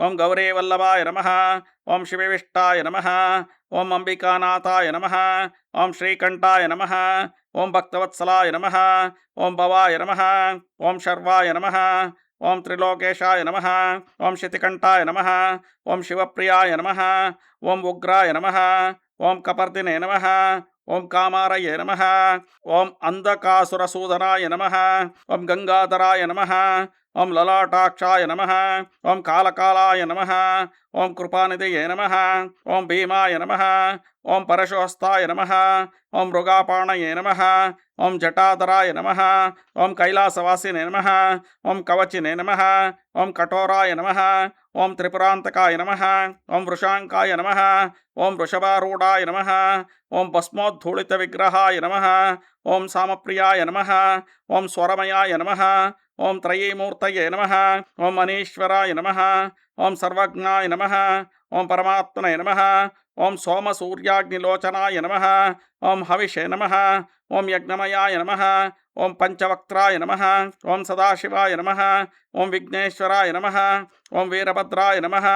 ಓಂ ಗೌರೀವಲ್ಲಭಾಯ ನಮಃ. ಓಂ ಶಿವವಿಷ್ಟಾಯ ನಮಃ. ಓಂ ಅಂಬಿಕಾನಾಥಾಯ ನಮಃ. ಓಂ ಶ್ರೀಕಂಠಾಯ ನಮಃ. ಓಂ ಭಕ್ತವತ್ಸಲಾಯ ನಮಃ. ಓಂ ಭವಾಯ ನಮಃ. ಓಂ ಶರ್ವಾಯ ನಮಃ. ಓಂ ತ್ರಿಲೋಕೇಶಾಯ ನಮಃ. ಓಂ ಶಿತಿಕಂಠಾಯ ನಮಃ. ಓಂ ಶಿವಪ್ರಿಯಾಯ ನಮಃ. ಓಂ ಉಗ್ರಾಯ ನಮಃ. ಓಂ ಕಪರ್ದಿನೇ ನಮಃ. ಓಂ ಕಾಮಾರಯೇ ನಮಃ. ಓಂ ಅಂಧಕಾಸುರಸೂದನಾಯ ನಮಃ. ಓಂ ಗಂಗಾಧರಾಯ ನಮಃ. ಓಂ ಲಲಾಟಾಕ್ಷಾಯ ನಮಃ. ಓಂ ಕಾಲಕಾಲಾಯ ನಮಃ. ಓಂ ಕೃಪಾನಿಧಿಯೇ ನಮಃ. ಓಂ ಭೀಮಾಯ ನಮಃ. ಓಂ ಪರಶುಹಸ್ತಾಯ ನಮಃ. ಓಂ ಮೃಗಾಪಾಣಯೇ ನಮಃ. ಓಂ ಜಟಾಧರಾಯ ನಮಃ. ಓಂ ಕೈಲಾಸವಾಸಿನೇ ನಮಃ. ಓಂ ಕವಚಿನೇ ನಮಃ. ಓಂ ಕಠೋರಾಯ ನಮಃ. ಓಂ ತ್ರಿಪುರಾಂತಕಾಯ ನಮಃ. ಓಂ ವೃಷಾಂಕಾಯ ನಮಃ. ಓಂ ವೃಷಭಾರೂಢಾಯ ನಮಃ. ಓಂ ಭಸ್ಮೋದ್ಧೂಳಿತ ವಿಗ್ರಹಾಯ ನಮಃ. ಓಂ ಸಾಮಪ್ರಿಯಾಯ ನಮಃ. ಓಂ ಸ್ವರಮಯಾಯ ನಮಃ. ಓಂ ತ್ರಯೀಮೂರ್ತಯೇ ನಮಃ. ಓಂ ಅನೀಶ್ವರಾಯ ನಮಃ. ಓಂ ಸರ್ವಜ್ಞಾಯ ನಮಃ. ಓಂ ಪರಮಾತ್ಮನೇ ನಮಃ. ಓಂ ಸೋಮಸೂರ್ಯಾಗ್ನಿಲೋಚನಾಯ ನಮಃ. ಓಂ ಹವಿಷೇ ನಮಃ. ಓಂ ಯಜ್ಞಮಯಾಯ ನಮಃ. ಓಂ ಪಂಚವಕ್ತ್ರಾಯ ನಮಃ. ಓಂ ಸದಾಶಿವಾಯ ನಮಃ. ಓಂ ವಿಘ್ನೇಶ್ವರಾಯ ನಮಃ. ಓಂ ವೀರಭದ್ರಾಯ ನಮಃ.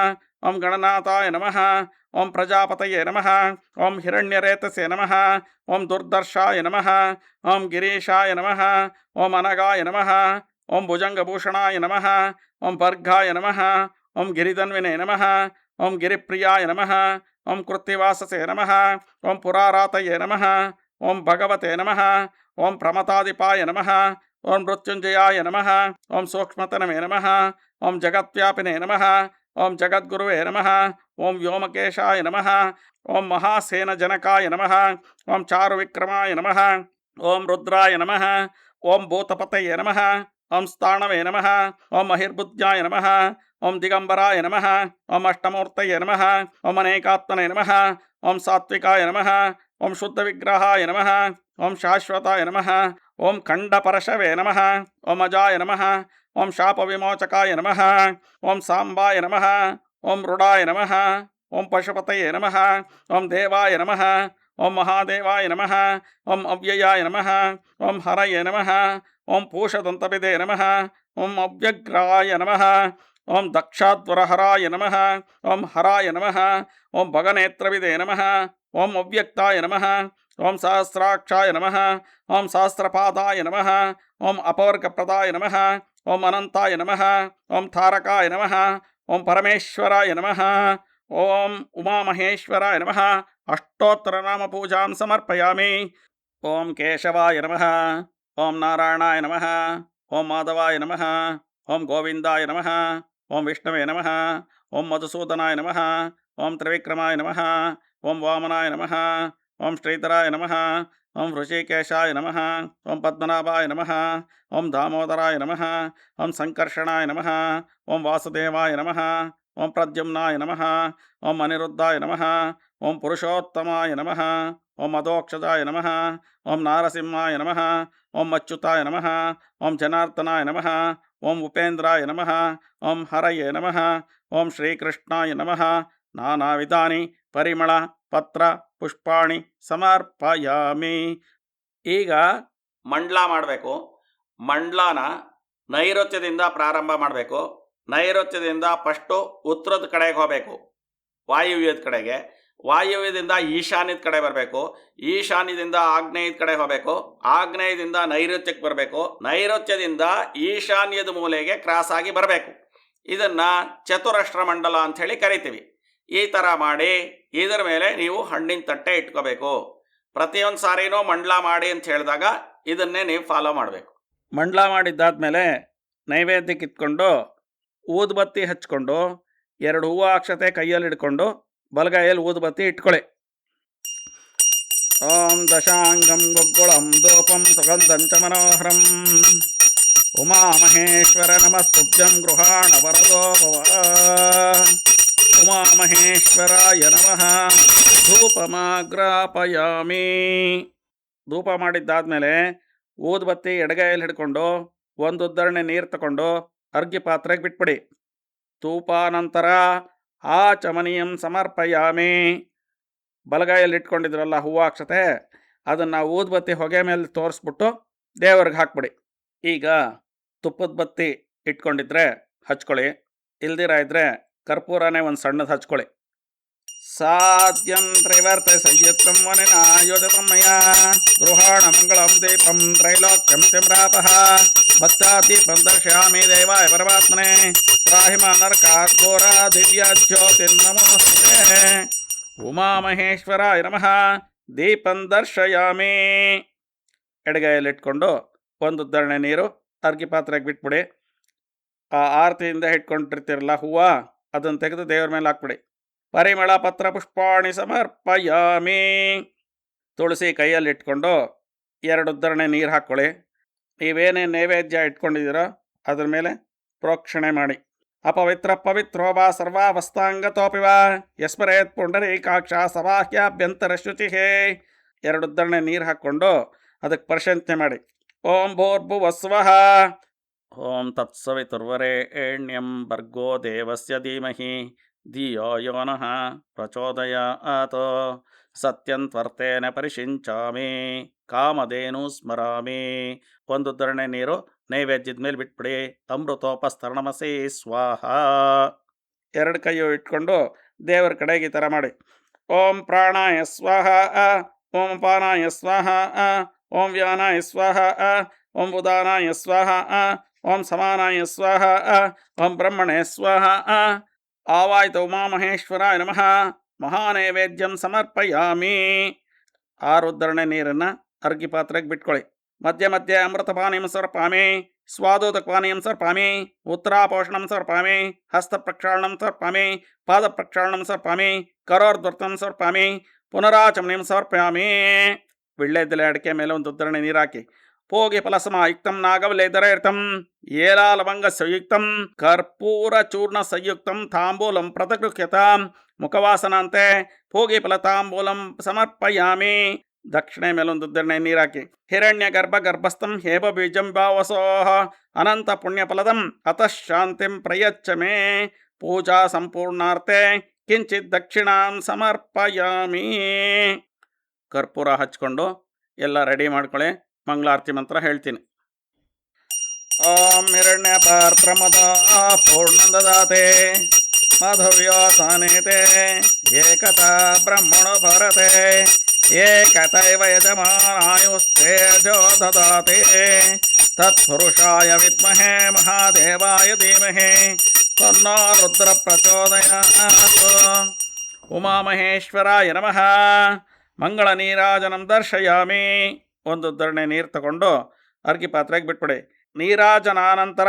ಓಂ ಗಣನಾಥಾಯ ನಮಃ. ಓಂ ಪ್ರಜಾಪತಯೇ ನಮಃ. ಓಂ ಹಿರಣ್ಯರೇತಸೇ ನಮಃ. ಓಂ ದುರ್ದರ್ಶಾಯ ನಮಃ. ಓಂ ಗಿರೀಶಾಯ ನಮಃ. ಓಂ ಅನಗಾಯ ನಮಃ. ಓಂ ಭುಜಂಗಭೂಷಣಾಯ ನಮಃ. ಓಂ ಭರ್ಗಾಯ ನಮಃ. ಓಂ ಗಿರಿಧನ್ವಿನೇ ನಮಃ. ಓಂ ಗಿರಿಪ್ರಿಯಾಯ ನಮಃ. ಓಂ ಕೃತ್ತಿವಾಸಸೇ ನಮಃ. ಓಂ ಪುರಾರಾತಯೇ ನಮಃ. ಓಂ ಭಗವತೆ ನಮಃ. ಓಂ ಪ್ರಮತಾದಿಪಾಯ ನಮಃ. ಓಂ ಮೃತ್ಯುಂಜಯಾಯ ನಮಃ. ಓಂ ಸೂಕ್ಷ್ಮತನವೇ ನಮಃ. ಓಂ ಜಗತ್ವ್ಯಾಪಿನೇ ನಮಃ. ಓಂ ಜಗದ್ಗುರುವೇ ನಮಃ. ಓಂ ವ್ಯೋಮಕೇಶಾಯ ನಮಃ. ಓಂ ಮಹಾಸೇನಜನಕಾಯ ನಮಃ. ಓಂ ಚಾರುವಿಕ್ರಮಾಯ ನಮಃ. ಓಂ ರುದ್ರಾಯ ನಮಃ. ಓಂ ಭೂತಪತಯೇ ನಮಃ. ಓಂ ಸ್ಥಾಣವೇ ನಮಃ. ಓಂ ಮಹಿರ್ಬುದ್ಧ್ಯಾಯ ನಮಃ. ಓಂ ದಿಗಂಬರಾಯ ನಮಃ. ಓಂ ಅಷ್ಟಮೂರ್ತಯೇ ನಮಃ. ಓಂ ಅನೇಕಾತ್ಮನೇ ನಮಃ. ಓಂ ಸಾತ್ವಿಕಾಯ ನಮಃ. ಓಂ ಶುದ್ಧ ವಿಗ್ರಹಾಯ ನಮಃ. ಓಂ ಶಾಶ್ವತಾಯ ನಮಃ. ಓಂ ಖಂಡಪರಶವೇ ನಮಃ. ಓಂ ಅಜಾಯ ನಮಃ. ಓಂ ಶಾಪ ವಿಮೋಚಕಾಯ ನಮಃ. ಓಂ ಸಾಂಬಾಯ ನಮಃ. ಓಂ ರುಡಾಯ ನಮಃ. ಓಂ ಪಶುಪತಯೇ ನಮಃ. ಓಂ ದೇವಾಯ ನಮಃ. ಓಂ ಮಹಾದೇವಾಯ ನಮಃ. ಓಂ ಅವ್ಯಯಾಯ ನಮಃ. ಓಂ ಹರಯೇ ನಮಃ. ಓಂ ಪೂಷದಂತಪಿದೇ ನಮಃ. ಓಂ ಅವ್ಯಗ್ರಾಯ ನಮಃ. ಓಂ ದಕ್ಷಾಧ್ವರಹರಾಯ ನಮಃ. ಓಂ ಹರಾಯ ನಮಃ. ಓಂ ಭಗನೇತ್ರವಿದೇ ನಮಃ. ಓಂ ಅವ್ಯಕ್ತಾಯ ನಮಃ. ಓಂ ಸಹಸ್ರಾಕ್ಷಾಯ ನಮಃ. ಓಂ ಸಹಸ್ರಪಾದಾಯ ನಮಃ. ಓಂ ಅಪವರ್ಗಪ್ರದಾಯ ನಮಃ. ಓಂ ಅನಂತಾಯ ನಮಃ. ಓಂ ತಾರಕಾಯ ನಮಃ. ಓಂ ಪರಮೇಶ್ವರಾಯ ನಮಃ. ಓಂ ಉಮಾಮಹೇಶ್ವರಾಯ ನಮಃ. ಅಷ್ಟೋತ್ತರ ನಾಮ ಪೂಜಾಂ ಸಮರ್ಪಯಾಮಿ. ಓಂ ಕೇಶವಾಯ ನಮಃ. ಓಂ ನಾರಾಯಣಾಯ ನಮಃ. ಓಂ ಮಾಧವಾಯ ನಮಃ. ಓಂ ಗೋವಿಂದಾಯ ನಮಃ. ಓಂ ವಿಷ್ಣವೇ ನಮಃ. ಓಂ ಮಧುಸೂದನಾಯ ನಮಃ. ಓಂ ತ್ರಿವಿಕ್ರಮಾಯ ನಮಃ. ಓಂ ವಾಮನಾಯ ನಮಃ. ಓಂ ಶ್ರೀಧರಾಯ ನಮಃ. ಓಂ ಋಷಿಕೇಶಾಯ ನಮಃ. ಓಂ ಪದ್ಮನಾಭಾಯ ನಮಃ. ಓಂ ದಾಮೋದರಾಯ ನಮಃ. ಓಂ ಸಂಕರ್ಷಣಾಯ ನಮಃ. ಓಂ ವಾಸುದೇವಾಯ ನಮಃ. ಓಂ ಪ್ರದ್ಯುಮ್ನಾಯ ನಮಃ. ಓಂ ಅನಿರುದ್ಧಾಯ ನಮಃ. ಓಂ ಪುರುಷೋತ್ತಮಾಯ ನಮಃ. ಓಂ ಮಧೋಕ್ಷಜಾಯ ನಮಃ. ಓಂ ನಾರಸಿಂಹಾಯ ನಮಃ. ಓಂ ಅಚ್ಯುತಾಯ ನಮಃ. ಓಂ ಜನಾರ್ದನಾಯ ನಮಃ. ಓಂ ಉಪೇಂದ್ರಾಯ ನಮಃ. ಓಂ ಹರಯೇ ನಮಃ. ಓಂ ಶ್ರೀಕೃಷ್ಣಾಯ ನಮಃ. ನಾನಾವಿಧಾನಿ ಪರಿಮಳ ಪತ್ರ ಪುಷ್ಪಾಣಿ ಸಮರ್ಪಯಾಮಿ. ಈಗ ಮಂಡಲ ಮಾಡಬೇಕು. ಮಂಡಲನ ನೈಋತ್ಯದಿಂದ ಪ್ರಾರಂಭ ಮಾಡಬೇಕು. ನೈಋತ್ಯದಿಂದ ಫಸ್ಟು ಉತ್ತರದ ಕಡೆಗೆ ಹೋಗಬೇಕು, ವಾಯುವ್ಯದ ಕಡೆಗೆ. ವಾಯುವ್ಯದಿಂದ ಈಶಾನ್ಯದ ಕಡೆ ಬರಬೇಕು. ಈಶಾನ್ಯದಿಂದ ಆಗ್ನೇಯದ ಕಡೆ ಹೋಗಬೇಕು. ಆಗ್ನೇಯದಿಂದ ನೈಋತ್ಯಕ್ಕೆ ಬರಬೇಕು. ನೈಋತ್ಯದಿಂದ ಈಶಾನ್ಯದ ಮೂಲೆಗೆ ಕ್ರಾಸ್ ಆಗಿ ಬರಬೇಕು. ಇದನ್ನು ಚತುರಶ್ರ ಮಂಡಲ ಅಂಥೇಳಿ ಕರಿತೀವಿ. ಈ ಥರ ಮಾಡಿ ಇದರ ಮೇಲೆ ನೀವು ಹಣ್ಣಿನ ತಟ್ಟೆ ಇಟ್ಕೋಬೇಕು. ಪ್ರತಿಯೊಂದು ಸಾರಿನೂ ಮಂಡಲ ಮಾಡಿ ಅಂತ ಹೇಳಿದಾಗ ಇದನ್ನೇ ನೀವು ಫಾಲೋ ಮಾಡಬೇಕು. ಮಂಡಲ ಮಾಡಿದ್ದಾದಮೇಲೆ ನೈವೇದ್ಯಕ್ಕೆ ಇಟ್ಕೊಂಡು ಊದುಬತ್ತಿ ಹಚ್ಕೊಂಡು 2 ಹೂವು ಅಕ್ಷತೆ ಕೈಯಲ್ಲಿ ಹಿಡ್ಕೊಂಡು ಬಲಗೈಯಲ್ಲಿ ಊದುಬತ್ತಿ ಇಟ್ಕೊಳ್ಳಿ. ಓಂ ದಶಾಂಗಂ ಗುಗ್ಗುಳಂ ಧೂಪಂ ಸುಗಂಧಂಚ ಮನೋಹರಂ ಉಮಾಮಹೇಶ್ವರ ನಮಸ್ತುಭ್ಯಂ ಗೃಹಾಣ ವರದೋ ಭವ. ಉಮಾಮಹೇಶ್ವರಾಯ ನಮಃ. ಧೂಪಮಾಗ್ರಾಪಯಾಮಿ. ಧೂಪ ಮಾಡಿದ್ದಾದಮೇಲೆ ಊದುಬತ್ತಿ ಎಡಗೈಯಲ್ಲಿ ಹಿಡ್ಕೊಂಡು 1 ಉದ್ದರಣೆ ನೀರು ತಗೊಂಡು ಅರ್ಘ್ಯ ಪಾತ್ರೆಗೆ ಬಿಟ್ಬಿಡಿ. ಧೂಪಾನಂತರ ಆಚಮನೀಯಂ ಸಮರ್ಪಯಾಮಿ. ಬಲಗೈಯಲ್ಲಿ ಇಟ್ಕೊಂಡಿದ್ರಲ್ಲ ಹೂವಾಕ್ಷತೆ, ಅದನ್ನು ಊದುಬತ್ತಿ ಹೊಗೆ ಮೇಲೆ ತೋರಿಸ್ಬಿಟ್ಟು ದೇವ್ರಿಗೆ ಹಾಕ್ಬಿಡಿ. ಈಗ ತುಪ್ಪದ ಬತ್ತಿ ಇಟ್ಕೊಂಡಿದ್ರೆ ಹಚ್ಕೊಳ್ಳಿ, ಇಲ್ದಿರ ಇದ್ದರೆ ಕರ್ಪೂರನೇ ಒಂದು ಸಣ್ಣದು ಹಚ್ಕೊಳ್ಳಿ. ಸಾಧ್ಯಂ ತ್ರಿವರ್ತೆ ಸಂಯುಕ್ತಂ ವನಿನ ಯೋಜತಮಯ ಗೃಹಾಣ ಮಂಗಳಂ ದೀಪಂ ತ್ರೈಲೋಕ್ಯಂ ತಿಮ್ರಾಪಃ ಭಕ್ತಾದೀಪಂ ದರ್ಶಯಾಮಿ ದೇವಾಯ ಪರಮಾತ್ಮನೆ ತ್ರಾಹಿಮ ನರಕಾತ್ ಘೋರ ದಿವ್ಯ ಜ್ಯೋತಿರ್ನಮೋಸ್ತುತೇ. ಉಮಾಮಹೇಶ್ವರಾಯ ನಮಃ. ದೀಪಂ ದರ್ಶಯಾಮಿ. ಎಡಗೈಯಲ್ಲಿಟ್ಕೊಂಡು 1 ಉದ್ದರಣೆ ನೀರು ಅರ್ಘ್ಯ ಪಾತ್ರೆಗೆ ಬಿಟ್ಬಿಡಿ. ಆ ಆರತಿಯಿಂದ ಇಟ್ಕೊಂಡಿರ್ತಿರಲ್ಲ ಹೂವು, ಅದನ್ನು ತೆಗೆದು ದೇವ್ರ ಮೇಲೆ ಹಾಕ್ಬಿಡಿ. ಪರಿಮಳ ಪತ್ರ ಪುಷ್ಪಾಣಿ ಸಮರ್ಪಯಾಮಿ. ತುಳಸಿ ಕೈಯಲ್ಲಿ ಇಟ್ಕೊಂಡು 2 ಉದ್ದರಣೆ ನೀರು ಹಾಕ್ಕೊಳ್ಳಿ. ನೀವೇನೇ ನೈವೇದ್ಯ ಇಟ್ಕೊಂಡಿದ್ದೀರೋ ಅದ್ರ ಮೇಲೆ ಪ್ರೋಕ್ಷಣೆ ಮಾಡಿ. ಅಪವಿತ್ರ ಪವಿತ್ರೋ ವಾ ಸರ್ವಾವಸ್ಥಾಂಗತೋಪಿ ವಾ ಯಸ್ಮರೇತ್ ಪುಂಡರೀಕಾಕ್ಷ ಸವಾಹ್ಯಾಭ್ಯಂತರ ಶುಚಿಹೇ. 2 ಉದ್ದರಣೆ ನೀರು ಹಾಕ್ಕೊಂಡು ಅದಕ್ಕೆ ಪ್ರಶಂಸನೆ ಮಾಡಿ. ಓಂ ಭೂರ್ಭುವಸ್ವಃ. ಓಂ ತತ್ಸವಿತುರ್ವರೆಣ್ಯಂ ಭರ್ಗೋ ದೇವಸ್ಯ ಧೀಮಹಿ ಧಿಯೋ ಯೋ ನಃ ಪ್ರಚೋದಯಾತ್. ಸತ್ಯಂ ತ್ವರ್ತೇನ ಪರಿಶಿಂಚಾಮಿ ಕಾಮಧೇನು ಸ್ಮರಾಮಿ. 1 ಉದ್ದರಣೆ ನೀರು ನೈವೇದ್ಯದ ಮೇಲೆ ಬಿಟ್ಬಿಡಿ. ಅಮೃತೋಪಸ್ತರಣಮಸಿ ಸ್ವಾಹ. 2 ಕೈಯು ಇಟ್ಕೊಂಡು ದೇವರ ಕಡೆಗೆ ಈ ಥರ ಮಾಡಿ. ಓಂ ಪ್ರಾಣಾಯ ಸ್ವಾಹ. ಓಂ ಪಾನಾಯ ಸ್ವಾಹ. ಓಂ ವ್ಯಾನಾಯ ಸ್ವಾಹ. ಓಂ ಉದಾನಾಯ ಸ್ವಾಹ. ಓಂ ಸಮಾನಾಯ ಸ್ವಾಹ. ಓಂ ಬ್ರಹ್ಮಣೇ ಸ್ವಾಹ. ಆವಾಯ್ತು ಉಮಾಮಹೇಶ್ವರಾಯ ನಮಃ. ಮಹಾನೈವೇದ್ಯಂ ಸಮರ್ಪಯಾಮಿ. 6 ಉದ್ದರಣೆ ನೀರನ್ನು ಅರ್ಘ್ಯ ಪಾತ್ರೆಗೆ ಬಿಟ್ಕೊಳ್ಳಿ. ಮಧ್ಯೆ ಮಧ್ಯೆ ಅಮೃತಪಾನೀಯಂ ಸಮರ್ಪಾಮಿ. ಸ್ವಾದೋದಕಪಾನೀಯಂ ಸಮರ್ಪಾಮಿ. ಉತ್ತರಾಪೋಷಣಂ ಸಮರ್ಪಾಮಿ. ಹಸ್ತಪ್ರಕ್ಷಾಳನಂ ಸಮರ್ಪಾಮಿ. ಪಾದಪ್ರಕ್ಷಾಳನಂ ಸಮರ್ಪಾಮಿ. ಕರೋರ್ಧ್ವರ್ತಂ ಸಮರ್ಪಾಮಿ. ಪುನರಾಚಮನೀಯಂ ಸಮರ್ಪಯಾಮಿ. ವಿಳ್ಳೆದೆಲೆ ಅಡಿಕೆ ಮೇಲೆ 1 ಉದ್ದರಣೆ ನೀರು ಹಾಕಿ. ಪೋಗಿ ಫಲಸಮಾಯುಕ್ತಂ ನಾಗವಲೇಧರಯುಕ್ತಂ ಏಲಾಲವಂಗ ಸಂಯುಕ್ತಂ ಕರ್ಪೂರ ಚೂರ್ಣ ಸಂಯುಕ್ತಂ ತಾಂಬೂಲಂ ಪ್ರತಗೃಹ್ಯತಾಂ ಮುಖವಾಸನಾಂತೆ ಪೋಗಿ ಫಲ ತಾಂಬೂಲಂ ಸಮರ್ಪಯಾಮಿ. ದಕ್ಷಿಣೆ ಮೇಲೆ 1 ಉದ್ದರಣೆ ನೀರು ಹಾಕಿ. ಹಿರಣ್ಯ ಗರ್ಭಸ್ಥಂ ಹೇಮ ಬೀಜಂ ಭಾವಸೋಹ ಅನಂತ ಪುಣ್ಯಫಲದಂ ಅತಃ ಶಾಂತಿಂ ಪ್ರಯಚ್ಛ ಮೇ. ಪೂಜಾ ಸಂಪೂರ್ಣಾರ್ತೆ ಕಿಂಚಿತ್ ದಕ್ಷಿಣಾಂ ಸಮರ್ಪಯಾಮಿ. ಕರ್ಪೂರ ಹಚ್ಕೊಂಡು ಎಲ್ಲ ರೆಡಿ ಮಾಡ್ಕೊಳ್ಳಿ. ಮಂಗಳಾರತಿ ಮಂತ್ರ ಹೇಳ್ತೀನಿ. ಓಂ ಹಿರಣ್ಯ ಪಾರ್ತ್ರಮದ ಪೂರ್ಣದದಾತೆ ಮಾಧವ್ಯೋಸಾನೇತೆ ಏಕತಾ ಬ್ರಹ್ಮಣೋ ಭರತೆ ಏಕತೈವ ಯಜಮಾನಾಯುಸ್ತೇಜೋ ದದಾತೆ ತತ್ಪುರುಷಾಯ ವಿದ್ಮಹೇ ಮಹಾದೇವಾಯ ಧೀಮಹಿ ತನ್ನೋ ರುದ್ರ ಪ್ರಚೋದಯಾತ್. ಉಮಾಮಹೇಶ್ವರಾಯ ನಮಃ. ಮಂಗಳ ನೀರಾಜನಂ ದರ್ಶಯಾಮಿ. 1 ಉದ್ದರಣೆ ನೀರು ತಗೊಂಡು ಅರ್ಘ್ಯ ಪಾತ್ರೆಗೆ ಬಿಟ್ಬಿಡಿ. ನೀರಾಜನಾನಂತರ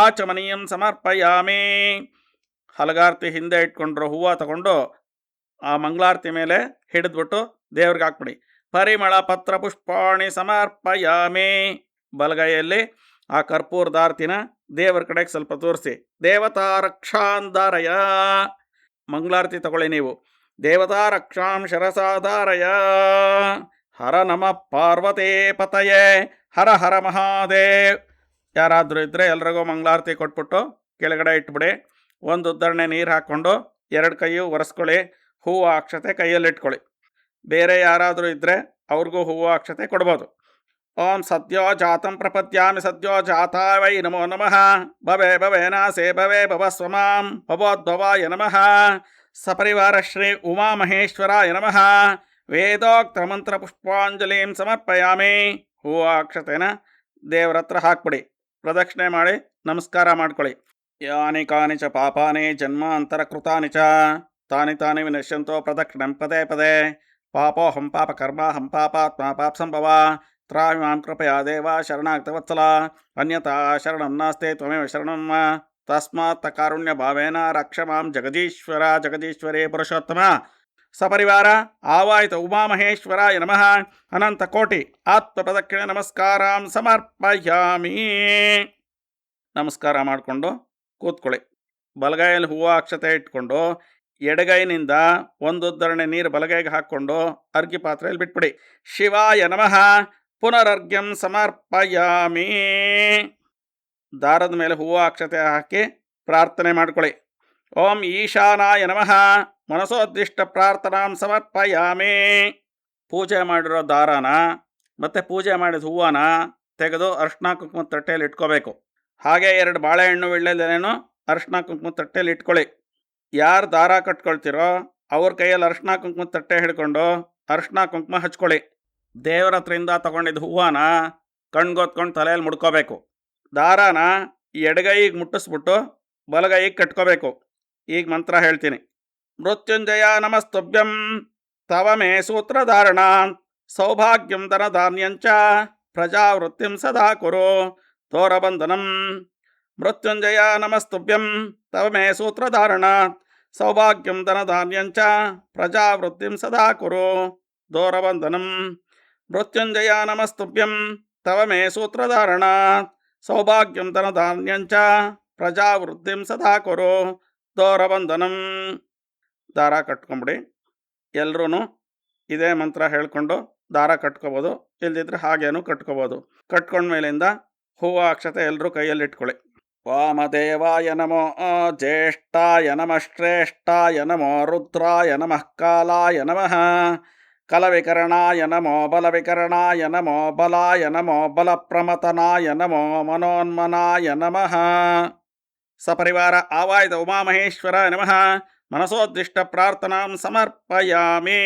ಆಚಮನೀಯಂ ಸಮರ್ಪಯಾಮಿ. ಹಲಗಾರ್ತಿ ಹಿಂದೆ ಇಟ್ಕೊಂಡ್ರು ಹೂವು ತಗೊಂಡು ಆ ಮಂಗಳಾರತಿ ಮೇಲೆ ಹಿಡಿದ್ಬಿಟ್ಟು ದೇವ್ರಿಗೆ ಹಾಕ್ಬಿಡಿ. ಪರಿಮಳ ಪತ್ರ ಪುಷ್ಪಾಣಿ ಸಮರ್ಪಯಾಮಿ. ಬಲಗೈಯಲ್ಲಿ ಆ ಕರ್ಪೂರದಾರ್ತಿನ ದೇವರ ಕಡೆಗೆ ಸ್ವಲ್ಪ ತೋರಿಸಿ. ದೇವತಾ ರಕ್ಷಾಂಧಾರಯ. ಮಂಗಳಾರತಿ ತಗೊಳ್ಳಿ ನೀವು. ದೇವತಾ ರಕ್ಷಾಂ ಶರಸಾಧಾರಯ. ಹರ ನಮ ಪಾರ್ವತೇ ಪತಯೇ ಹರ ಹರ ಮಹಾದೇವ್. ಯಾರಾದರೂ ಇದ್ದರೆ ಎಲ್ರಿಗೂ ಮಂಗಳಾರತಿ ಕೊಟ್ಬಿಟ್ಟು ಕೆಳಗಡೆ ಇಟ್ಬಿಡಿ. 1 ಉದ್ದರಣೆ ನೀರು ಹಾಕ್ಕೊಂಡು 2 ಕೈಯು ಒರೆಸ್ಕೊಳ್ಳಿ. ಹೂವು ಅಕ್ಷತೆ ಕೈಯಲ್ಲಿ ಇಟ್ಕೊಳ್ಳಿ. ಬೇರೆ ಯಾರಾದರೂ ಇದ್ದರೆ ಅವ್ರಿಗೂ ಹೂವು ಅಕ್ಷತೆ ಕೊಡ್ಬೋದು. ಓಂ ಸದ್ಯೋ ಜಾತಂ ಪ್ರಪದ್ಯಾಮಿ ಸದ್ಯೋ ಜಾತಾಯ ವೈ ನಮೋ ನಮಃ ಭವೆ ಭವೇನಾಸೇ ಭವೆ ಭವಸ್ವಮಾಂ ಭವೋದ್ಭವಾಯ ನಮಃ ಸಪರಿವಾರ ಶ್ರೀ ಉಮಾಮಹೇಶ್ವರಾಯ ನಮಃ ವೇದೋಕ್ತ ಮಂತ್ರ ಪುಷ್ಪಾಂಜಲಿಂ ಸಮರ್ಪಯಾಮಿ. ಹೂವು ಅಕ್ಷತೆನ ದೇವ್ರ ಹತ್ರ ಹಾಕ್ಬಿಡಿ, ಪ್ರದಕ್ಷಿಣೆ ಮಾಡಿ ನಮಸ್ಕಾರ ಮಾಡ್ಕೊಳ್ಳಿ. ಯಾನಿ ಕಾನಿ ಚ ಪಾಪಾನಿ ಜನ್ಮಾಂತರ ಕೃತಾನಿ ಚ ತಾನಿ ತಾನಿ ವಿನಶ್ಯಂತೋ ಪ್ರದಕ್ಷಿಣಂ ಪದೇ ಪದೇ. ಪಾಪೋಹಂ ಪಾಪ ಕರ್ಮ ಹಂ ಪಾಪಾತ್ಮ ಪಾಪ ಸಂಭವ ತ್ರಾಹಿ ಮಾಂ ಕೃಪಯಾ ದೇವ ಶರಣಾಗತವತ್ಸಲ ಅನ್ಯತಾ ಶರಣಂ ನಾಸ್ತೆ ತ್ವಮೇವ ಶರಣಂ ಮಮ ತಸ್ಮಾತ್ ಕಾರುಣ್ಯ ಭಾವೇನ ರಕ್ಷ ಮಾಂ ಜಗದೀಶ್ವರ ಜಗದೀಶ್ವರೇ ಪುರುಷೋತ್ತಮ. ಸಪರಿವಾರ ಆವಾಯಿತ ಉಮಾಮಹೇಶ್ವರಾಯ ನಮಃ ಅನಂತ ಕೋಟಿ ಆತ್ಮ ಪ್ರದಕ್ಷಿಣೆ ನಮಸ್ಕಾರಾಂ ಸಮರ್ಪಯಾಮಿ. ನಮಸ್ಕಾರ ಮಾಡಿಕೊಂಡು ಕೂತ್ಕೊಳ್ಳಿ. ಬಲಗೈಯಲ್ಲಿ ಹೂವು ಅಕ್ಷತೆ ಇಟ್ಕೊಂಡು ಎಡಗೈನಿಂದ ಒಂದು ಉದ್ಧರಣೆ ನೀರು ಬಲಗೈಗೆ ಹಾಕ್ಕೊಂಡು ಅರ್ಘ್ಯ ಪಾತ್ರೆಯಲ್ಲಿ ಬಿಟ್ಬಿಡಿ. ಶಿವಾಯ ನಮಃ ಪುನರರ್ಘ್ಯಂ ಸಮರ್ಪಯಾಮಿ. ದಾರದ ಮೇಲೆ ಹೂವು ಅಕ್ಷತೆ ಹಾಕಿ ಪ್ರಾರ್ಥನೆ ಮಾಡ್ಕೊಳ್ಳಿ. ಓಂ ಈಶಾನಾಯ ನಮಃ ಮನಸೋದ್ದಿಷ್ಟ ಪ್ರಾರ್ಥನಾಂ ಸಮರ್ಪಯಾಮಿ. ಪೂಜೆ ಮಾಡಿರೋ ದಾರಾನ ಮತ್ತು ಪೂಜೆ ಮಾಡಿದ ಹೂವನ ತೆಗೆದು ಅರ್ಶಿನ ಕುಂಕುಮ ತಟ್ಟೆಯಲ್ಲಿ ಇಟ್ಕೋಬೇಕು. ಹಾಗೆ 2 ಬಾಳೆಹಣ್ಣು ವಿಳ್ಳೆದೆಲೆನೂ ಅರ್ಶಿನ ಕುಂಕುಮ ತಟ್ಟೆಯಲ್ಲಿ ಇಟ್ಕೊಳ್ಳಿ. ಯಾರು ದಾರ ಕಟ್ಕೊಳ್ತಿರೋ ಅವ್ರ ಕೈಯಲ್ಲಿ ಅರ್ಶಿನ ಕುಂಕುಮ ತಟ್ಟೆ ಹಿಡ್ಕೊಂಡು ಅರ್ಶಿನ ಕುಂಕುಮ ಹಚ್ಕೊಳ್ಳಿ. ದೇವರ ಹತ್ರಿಂದ ತಗೊಂಡಿದ್ದ ಹೂವನ ಕಣ್ಗೊತ್ಕೊಂಡು ತಲೆಯಲ್ಲಿ ಮುಡ್ಕೋಬೇಕು. ದಾರಾನ ಎಡಗೈಗೆ ಮುಟ್ಟಿಸ್ಬಿಟ್ಟು ಬಲಗೈಗೆ ಕಟ್ಕೋಬೇಕು. ಈಗ ಮಂತ್ರ ಹೇಳ್ತೀನಿ. ಮೃತ್ಯುಂಜಯ ನಮಸ್ತುಭ್ಯಂ ತವ ಮೇ ಸೂತ್ರಧಾರಣ ಸೌಭಾಗ್ಯಂ ಧನಧಾನ್ಯಂಚ ಪ್ರಜಾವೃತ್ತಿಂ ಸದಾ ಕುರು ದೋರಬಂಧನಂ. ಮೃತ್ಯುಂಜಯ ನಮಸ್ತುಭ್ಯಂ ತವ ಮೇ ಸೂತ್ರಧಾರಣ ಸೌಭಾಗ್ಯಂ ಧನಧಾನ್ಯಂಚ ಪ್ರಜಾವೃತ್ತಿಂ ಸದಾ ಕುರು ದೋರಬಂಧನಂ. ಮೃತ್ಯುಂಜಯ ನಮಸ್ತುಭ್ಯಂ ತವ ಮೇ ಸೂತ್ರಧಾರಣ ಸೌಭಾಗ್ಯಂ ಧನಧಾನ್ಯಂಚ ಪ್ರಜಾವೃತ್ತಿಂ ಸದಾ ಕುರು ದೋರಬಂಧನಂ. ದಾರ ಕಟ್ಕೊಂಬಿಡಿ. ಎಲ್ಲರೂ ಇದೇ ಮಂತ್ರ ಹೇಳ್ಕೊಂಡು ದಾರ ಕಟ್ಕೋಬೋದು, ಇಲ್ದಿದ್ರೆ ಹಾಗೇನು ಕಟ್ಕೋಬೋದು. ಕಟ್ಕೊಂಡ್ಮೇಲಿಂದ ಹೂವು ಅಕ್ಷತೆ ಎಲ್ಲರೂ ಕೈಯಲ್ಲಿ ಇಟ್ಕೊಳ್ಳಿ. ವಾಮದೇವಾಯ ನಮೋ ಜ್ಯೇಷ್ಠಾಯ ನಮಃ ಶ್ರೇಷ್ಠಾಯ ನಮೋ ರುದ್ರಾಯ ನಮಃ ಕಾಲಾಯ ನಮಃ ಕಲವಿಕರಣಾಯ ನಮೋ ಬಲವಿಕರಣಾಯ ನಮೋ ಬಲಾಯ ನಮೋ ಬಲಪ್ರಮತನಾಯ ನಮೋ ಮನೋನ್ಮನಾಯ ನಮಃ. ಸಪರಿವಾರ ಆವಾಯಿತ ಉಮಾಮಹೇಶ್ವರಾಯ ನಮಃ ಮನಸೋದ್ದಿಷ್ಟ ಪ್ರಾರ್ಥನಾಂ ಸಮರ್ಪಯಾಮಿ.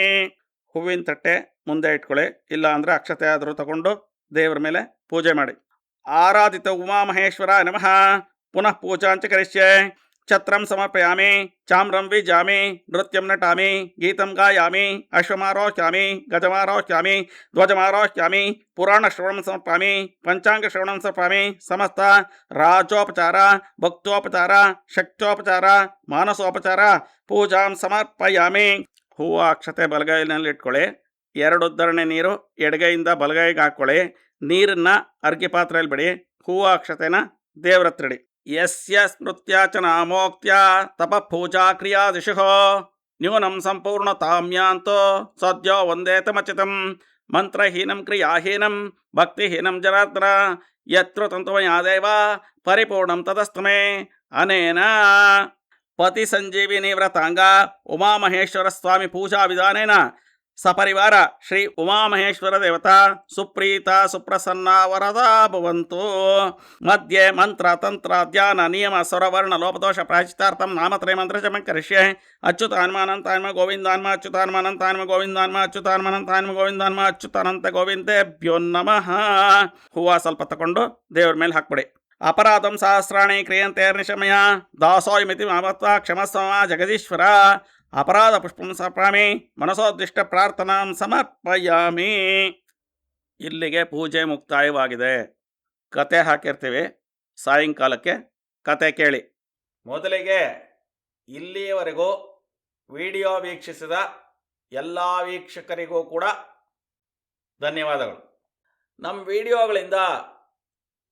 ಹೂವಿನ ತಟ್ಟೆ ಮುಂದೆ ಇಟ್ಕೊಳ್ಳಿ, ಇಲ್ಲ ಅಂದರೆ ಅಕ್ಷತೆ ಆದರೂ ತಗೊಂಡು ದೇವರ ಮೇಲೆ ಪೂಜೆ ಮಾಡಿ. ಆರಾಧಿತ ಉಮಾಮಹೇಶ್ವರಾಯ ನಮಃ ಪುನಃ ಪೂಜಾಂಚ ಕರಿಷ್ಯೆ. ಛತ್ರಂ ಸಮರ್ಪಯಾಮಿ, ಚಾಮ್ರಂ ವಿಜಾಮಿ, ನೃತ್ಯಂ ನಟಾಮಿ, ಗೀತಂ ಗಾಯಾಮಿ, ಅಶ್ವಮಾರೋಹ್ಯಾಮಿ, ಗಜಮಾರೋಹ್ಯಾಮಿ, ಧ್ವಜಮಾರೋಹ್ಯಾಮಿ, ಪುರಾಣ ಶ್ರವಣಂ ಸಮರ್ಪಯಾಮಿ, ಪಂಚಾಂಗ ಶ್ರವಣಂ ಸಮರ್ಪಯಾಮಿ. ಸಮಸ್ತ ರಾಜೋಪಚಾರ, ಭಕ್ತೋಪಚಾರ, ಶಕ್ತೋಪಚಾರ, ಮಾನಸೋಪಚಾರ ಪೂಜಾಂ ಸಮರ್ಪಯಾಮಿ. ಹೂವು ಅಕ್ಷತೆ ಬಲಗೈನಲ್ಲಿ ಇಟ್ಕೊಳ್ಳಿ. 2 ಉದ್ಧರಣೆ ನೀರು ಎಡಗೈಯಿಂದ ಬಲಗೈಗೆ ಹಾಕ್ಕೊಳ್ಳಿ. ನೀರನ್ನು ಅರ್ಘ್ಯ ಪಾತ್ರೆಯಲ್ಲಿ ಬಿಡಿ. ಹೂವು ಅಕ್ಷತೆನ ದೇವ್ರ ಹತ್ರ ಇಡಿ. ಯಸ್ಯ ಸ್ಮೃತ್ಯ ಚ ನಾಮೋಕ್ತ್ಯ ತಪ ಪೂಜಾ ಕ್ರಿಯಾ ದಿಶೋ ನ್ಯೂನಂ ಸಂಪೂರ್ಣತಾಮ್ಯಾಂತೋ ಸದ್ಯೋ ವಂದೇತಮಚಿತಂ. ಮಂತ್ರಹೀನಂ ಕ್ರಿಯಾಹೀನಂ ಭಕ್ತಿಹೀನಂ ಜನಾರ್ದನ ಯತ್ರ ತಂತುಮಯಾದೇವ ಪರಿಪೂರ್ಣಂ ತದಸ್ತಮೇ. ಅನೇನ ಪತಿ ಸಂಜೀವಿನಿ ವ್ರತಾಂಗ ಉಮಾಮಹೇಶ್ವರ ಸ್ವಾಮಿ ಪೂಜಾ ವಿಧಾನೇನ ಸಪರಿವಾರ ಶ್ರೀ ಉಮಾಮಹೇಶ್ವರ ದೇವತಾ ಸುಪ್ರೀತ ಸುಪ್ರಸನ್ನ ವರದಾ ಭವಂತು. ಮಧ್ಯೆ ಮಂತ್ರ ತಂತ್ರ ಧ್ಯಾನ ನಿಯಮ ಸ್ವರವರ್ಣ ಲೋಪದೋಷ ಪ್ರಾಯಶ್ಚಿತ್ತಾರ್ಥಂ ನಾಮತ್ರಯ ಮಂತ್ರಜಪಂ ಕರಿಷ್ಯೆ. ಅಚ್ಯುತಾನ್ಮಾನಂತಾನ್ಮ ಗೋವಿಂದಾನ್ಮ ಅಚ್ಯುತಾನ್ಮಾನಂತಾನ್ಮ ಗೋವಿಂದಾನ್ಮ ಅಚ್ಯುತಾನ್ಮಾನಂತಾನ್ಮ ಗೋವಿಂದಾನ್ಮ ಅಚ್ಯುತಾನಂತ ಗೋವಿಂದೇಭ್ಯೋ ನಮಃ. ಹೂವು ಸ್ವಲ್ಪ ತಗೊಂಡು ದೇವ್ರ ಮೇಲೆ ಹಾಕ್ಬಿಡಿ. ಅಪರಾಧಂ ಸಹಸ್ರಾಣಿ ಕ್ರಿಯಂತೆ ನಿಶಮಯ ದಾಸೋಯಮಿತಿ ಮಾಮತ್ವ ಕ್ಷಮಸ್ವ ಜಗದೀಶ್ವರ. ಅಪರಾಧ ಪುಷ್ಪಂ ಸಮರ್ಪಯಾಮಿ ಮನಸೋದ್ದಿಷ್ಟ ಪ್ರಾರ್ಥನಾಂ ಸಮರ್ಪಯಾಮಿ. ಇಲ್ಲಿಗೆ ಪೂಜೆ ಮುಕ್ತಾಯವಾಗಿದೆ. ಕತೆ ಹಾಕಿರ್ತೀವಿ, ಸಾಯಂಕಾಲಕ್ಕೆ ಕತೆ ಕೇಳಿ. ಮೊದಲಿಗೆ ಇಲ್ಲಿಯವರೆಗೂ ವಿಡಿಯೋ ವೀಕ್ಷಿಸಿದ ಎಲ್ಲ ವೀಕ್ಷಕರಿಗೂ ಕೂಡ ಧನ್ಯವಾದಗಳು. ನಮ್ಮ ವಿಡಿಯೋಗಳಿಂದ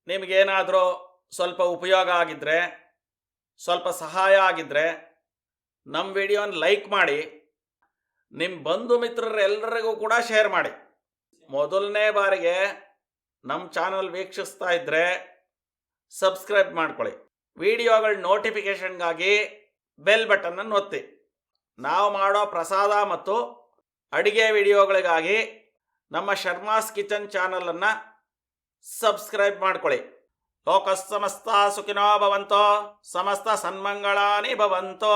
ನಿಮಗೇನಾದರೂ ಸ್ವಲ್ಪ ಉಪಯೋಗ ಆಗಿದ್ದರೆ, ಸ್ವಲ್ಪ ಸಹಾಯ ಆಗಿದ್ದರೆ ನಮ್ಮ ವಿಡಿಯೋನ ಲೈಕ್ ಮಾಡಿ, ನಿಮ್ಮ ಬಂಧು ಮಿತ್ರರೆಲ್ಲರಿಗೂ ಕೂಡ ಶೇರ್ ಮಾಡಿ. ಮೊದಲನೇ ಬಾರಿಗೆ ನಮ್ಮ ಚಾನಲ್ ವೀಕ್ಷಿಸ್ತಾ ಇದ್ದರೆ ಸಬ್ಸ್ಕ್ರೈಬ್ ಮಾಡ್ಕೊಳ್ಳಿ. ವಿಡಿಯೋಗಳ ನೋಟಿಫಿಕೇಷನ್ಗಾಗಿ ಬೆಲ್ ಬಟನ್ನನ್ನು ಒತ್ತಿ. ನಾವು ಮಾಡೋ ಪ್ರಸಾದ ಮತ್ತು ಅಡುಗೆ ವಿಡಿಯೋಗಳಿಗಾಗಿ ನಮ್ಮ ಶರ್ಮಾಸ್ ಕಿಚನ್ ಚಾನಲನ್ನು ಸಬ್ಸ್ಕ್ರೈಬ್ ಮಾಡ್ಕೊಳ್ಳಿ. ಲೋಕಸ್ಸಮಸ್ತ ಸುಖಿನೋ ಭವಂತೋ, ಸಮಸ್ತ ಸನ್ಮಂಗಳಾನಿ ಭವಂತೋ.